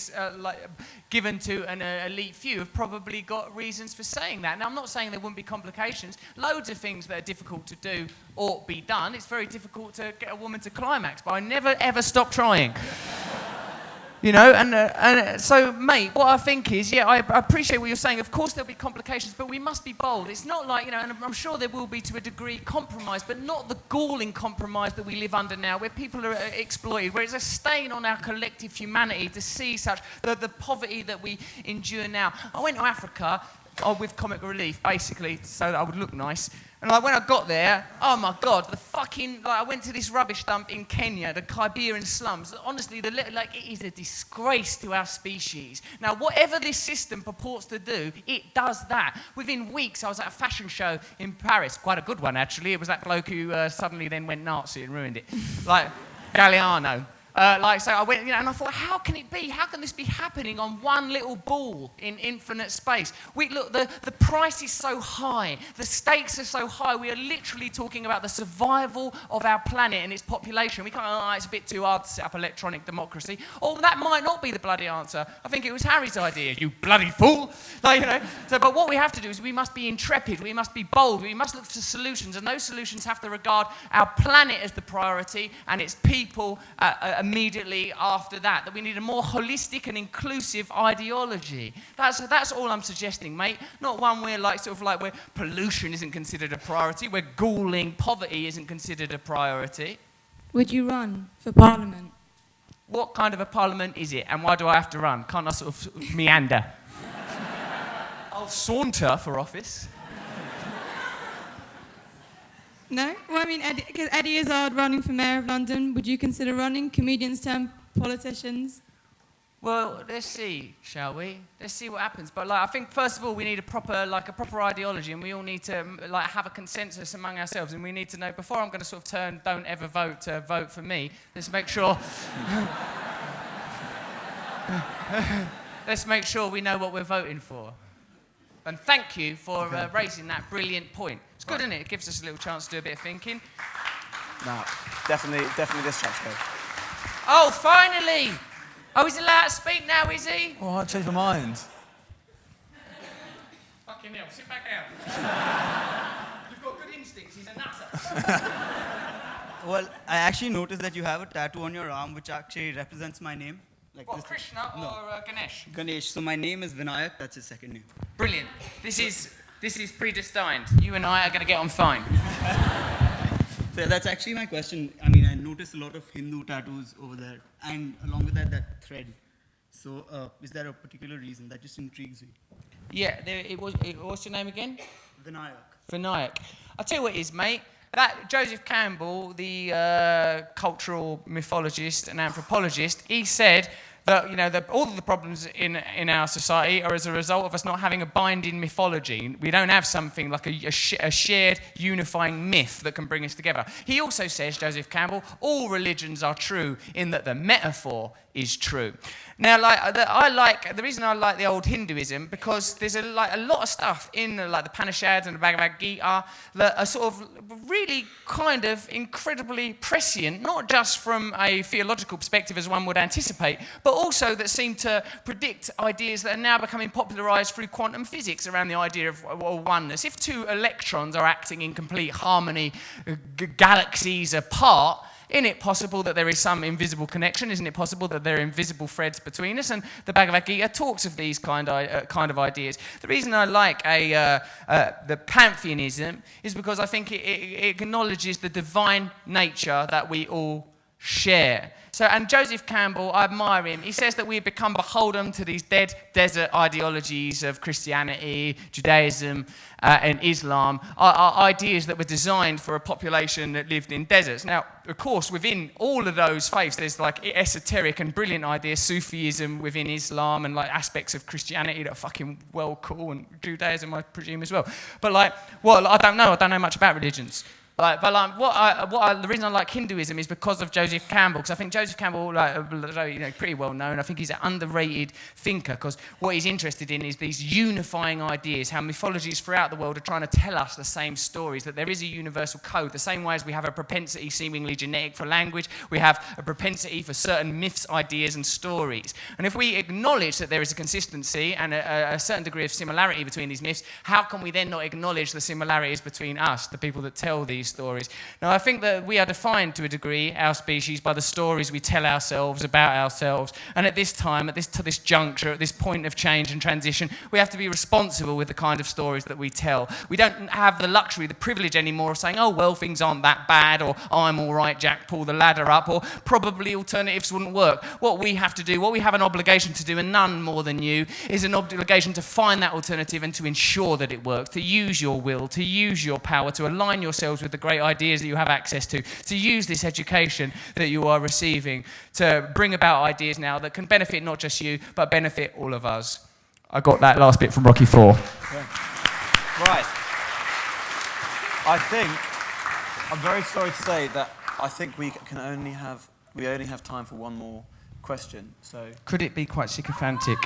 given to an elite few have probably got reasons for saying that. Now, I'm not saying there wouldn't be complications. Loads of things that are difficult to do ought be done. It's very difficult to get a woman to climax, but I never, ever stop trying. You know, and so, mate, what I think is, yeah, I appreciate what you're saying. Of course there'll be complications, but we must be bold. It's not like, you know, and I'm sure there will be to a degree compromise, but not the galling compromise that we live under now, where people are exploited, where it's a stain on our collective humanity to see such, the poverty that we endure now. I went to Africa with comic relief, basically, so that I would look nice. And when I got there, oh my God, I went to this rubbish dump in Kenya, the Kiberian slums. Honestly, it is a disgrace to our species. Now, whatever this system purports to do, it does that. Within weeks, I was at a fashion show in Paris, quite a good one, actually. It was that bloke who suddenly then went Nazi and ruined it. Like, Galliano. So I went, you know, and I thought, how can it be? How can this be happening on one little ball in infinite space? Look, the price is so high. The stakes are so high. We are literally talking about the survival of our planet and its population. We can't, it's a bit too hard to set up electronic democracy. Or that might not be the bloody answer. I think it was Harry's idea, you bloody fool. Like, you know. But what we have to do is we must be intrepid. We must be bold. We must look for solutions. And those solutions have to regard our planet as the priority and its people immediately after that. That we need a more holistic and inclusive ideology. That's all I'm suggesting, mate. Not one where where pollution isn't considered a priority, where galling poverty isn't considered a priority. Would you run for Parliament? What kind of a parliament is it, and why do I have to run? Can't I sort of meander? I'll saunter for office. No? Well, I mean, because Eddie Izzard running for Mayor of London, would you consider running? Comedians turn politicians? Well, let's see, shall we? Let's see what happens. But I think first of all we need a proper ideology, and we all need to have a consensus among ourselves. And we need to know before I'm going to sort of turn "don't ever vote" to "vote for me." Let's make sure. Let's make sure we know what we're voting for. And thank you for raising that brilliant point. It's good, isn't it? It gives us a little chance to do a bit of thinking. No, definitely this chap's good. Oh, finally! Oh, he's allowed to speak now, is he? Oh, I changed my mind. Fucking hell, sit back down. You've got good instincts, he's a nutter. Well, I actually noticed that you have a tattoo on your arm which actually represents my name. Like What, this Krishna no. or Ganesh? Ganesh. So my name is Vinayak, that's his second name. Brilliant. This is predestined. You and I are going to get on fine. So that's actually my question. I mean, I noticed a lot of Hindu tattoos over there, and along with that thread. So is there a particular reason that just intrigues me? Yeah, what's your name again? Vinayak. Vinayak. I'll tell you what it is, mate. That Joseph Campbell, the cultural mythologist and anthropologist, he said that all of the problems in our society are as a result of us not having a binding mythology. We don't have something like a shared unifying myth that can bring us together. He also says, Joseph Campbell, all religions are true in that the metaphor is true. Now, the reason I like the old Hinduism, because there's a lot of stuff in the Upanishads and the Bhagavad Gita that are sort of really kind of incredibly prescient, not just from a theological perspective as one would anticipate, but also that seem to predict ideas that are now becoming popularized through quantum physics around the idea of oneness. If two electrons are acting in complete harmony, galaxies apart, isn't it possible that there is some invisible connection? Isn't it possible that there are invisible threads between us? And the Bhagavad Gita talks of these kind of ideas. The reason I like the pantheism is because I think it acknowledges the divine nature that we all share. So, and Joseph Campbell, I admire him. He says that we've become beholden to these dead desert ideologies of Christianity, Judaism, and Islam, are ideas that were designed for a population that lived in deserts. Now, of course, within all of those faiths, there's esoteric and brilliant ideas, Sufism within Islam, and aspects of Christianity that are fucking well cool, and Judaism, I presume, as well. But I don't know much about religions. The reason I like Hinduism is because of Joseph Campbell, because I think Joseph Campbell, pretty well known. I think he's an underrated thinker, because what he's interested in is these unifying ideas, how mythologies throughout the world are trying to tell us the same stories, that there is a universal code, the same way as we have a propensity seemingly genetic for language, we have a propensity for certain myths, ideas, and stories. And if we acknowledge that there is a consistency and a certain degree of similarity between these myths, how can we then not acknowledge the similarities between us, the people that tell these stories? Now, I think that we are defined to a degree, our species, by the stories we tell ourselves about ourselves. And at this time, at this juncture, at this point of change and transition, we have to be responsible with the kind of stories that we tell. We don't have the luxury, the privilege anymore of saying, oh, well, things aren't that bad, or oh, I'm all right, Jack, pull the ladder up, or probably alternatives wouldn't work. What we have to do, what we have an obligation to do, and none more than you, is an obligation to find that alternative and to ensure that it works, to use your will, to use your power, to align yourselves with the great ideas that you have access to use this education that you are receiving to bring about ideas now that can benefit not just you, but benefit all of us. I got that last bit from Rocky IV. Yeah. Right. I think, I'm very sorry to say that I think we only have time for one more question. So could it be quite sycophantic?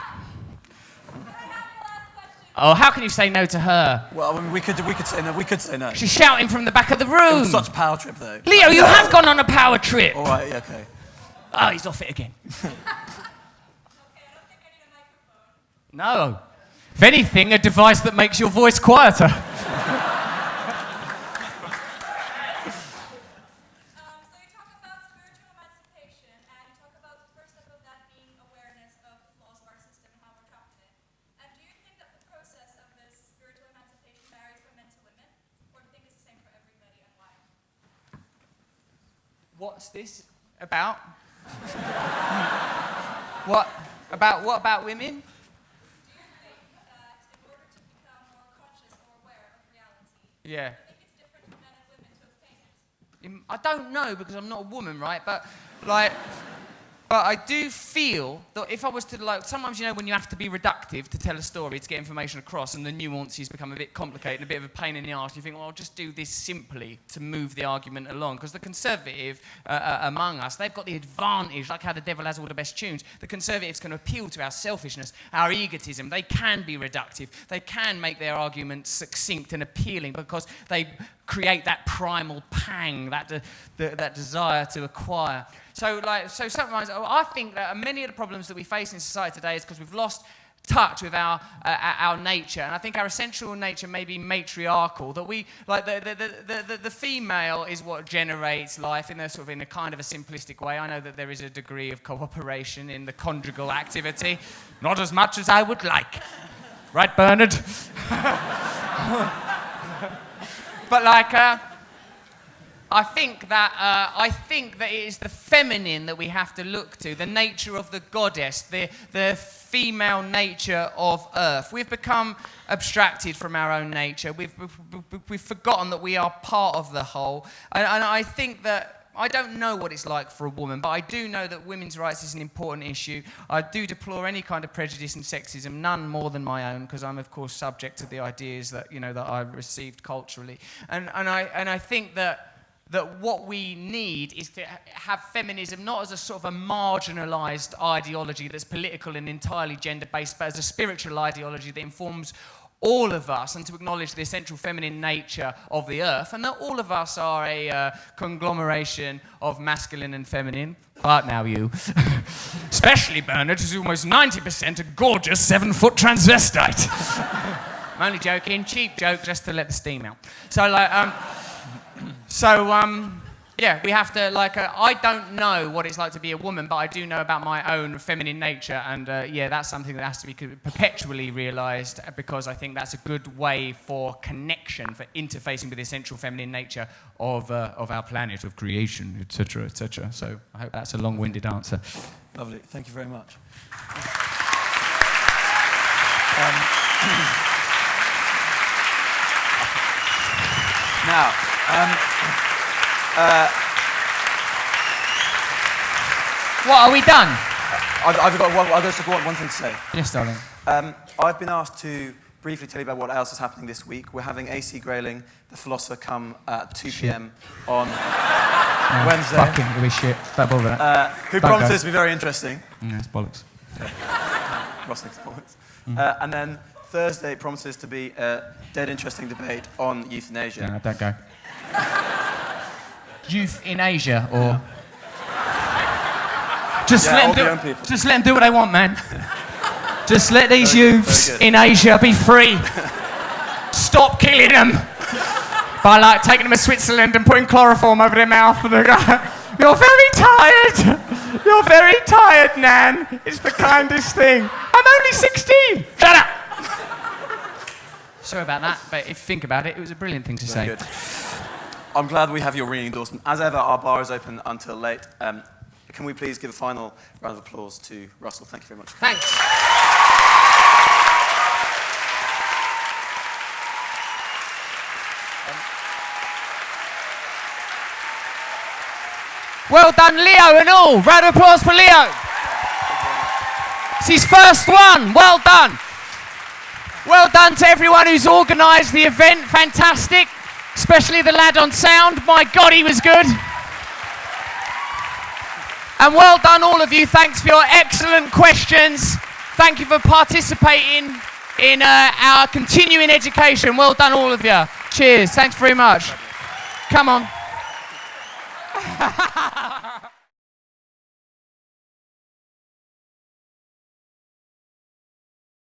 Oh, how can you say no to her? Well, I mean, we could say no. We could say no. She's shouting from the back of the room. It was such a power trip, though. Leo, you have gone on a power trip. All right, yeah, okay. Oh, he's off it again. No. If anything, a device that makes your voice quieter. So you talk about spiritual emancipation, and What's this about? What about women? Yeah. I don't know because I'm not a woman, right? But I do feel that if I was to, like, sometimes, you know, when you have to be reductive to tell a story, to get information across, and the nuances become a bit complicated, a bit of a pain in the arse, you think, well, I'll just do this simply to move the argument along. Because the conservative among us, they've got the advantage, like how the devil has all the best tunes. The conservatives can appeal to our selfishness, our egotism. They can be reductive. They can make their arguments succinct and appealing because they create that primal pang, that desire to acquire. So sometimes I think that many of the problems that we face in society today is because we've lost touch with our nature, and I think our essential nature may be matriarchal. That we like the female is what generates life in a kind of a simplistic way. I know that there is a degree of cooperation in the conjugal activity, not as much as I would like, right, Bernard? But I think that it is the feminine that we have to look to, the nature of the goddess, the female nature of Earth. We've become abstracted from our own nature. We've forgotten that we are part of the whole. And I think that I don't know what it's like for a woman, but I do know that women's rights is an important issue. I do deplore any kind of prejudice and sexism, none more than my own, because I'm, of course, subject to the ideas that, you know, that I've received culturally. And I think that what we need is to have feminism not as a sort of a marginalised ideology that's political and entirely gender-based, but as a spiritual ideology that informs all of us, and to acknowledge the essential feminine nature of the earth, and that all of us are a conglomeration of masculine and feminine. But now you, especially Bernard, who's almost 90% a gorgeous 7-foot transvestite. I'm only joking, cheap joke, just to let the steam out. Yeah, we have to, I don't know what it's like to be a woman, but I do know about my own feminine nature, and that's something that has to be perpetually realised, because I think that's a good way for connection, for interfacing with the essential feminine nature of our planet, of creation, etc., etc. So I hope that's a long-winded answer. Lovely, thank you very much. Now, what, are we done? I've got one thing to say. Yes, darling. I've been asked to briefly tell you about what else is happening this week. We're having AC Grayling, the philosopher, come at 2 p.m. on Wednesday. Fucking really shit. Don't bother that. Who promises to be very interesting. Yeah, it's bollocks. Ross thinks it's bollocks. And then Thursday promises to be a dead interesting debate on euthanasia. No, don't go. Youth in Asia, or just let them do what they want, man. Just let these youths in Asia be free. Stop killing them by taking them to Switzerland and putting chloroform over their mouth. And they go, "You're very tired. You're very tired, Nan. It's the kindest thing. I'm only 16. Shut up." Sorry about that, but if you think about it, it was a brilliant thing to say. Good. I'm glad we have your ringing endorsement. As ever, our bar is open until late. Can we please give a final round of applause to Russell? Thank you very much. Thanks. Well done, Leo and all. Round of applause for Leo. It's his first one. Well done. Well done to everyone who's organised the event. Fantastic. Especially the lad on sound. My God, he was good. And well done, all of you. Thanks for your excellent questions. Thank you for participating in our continuing education. Well done, all of you. Cheers. Thanks very much. Come on.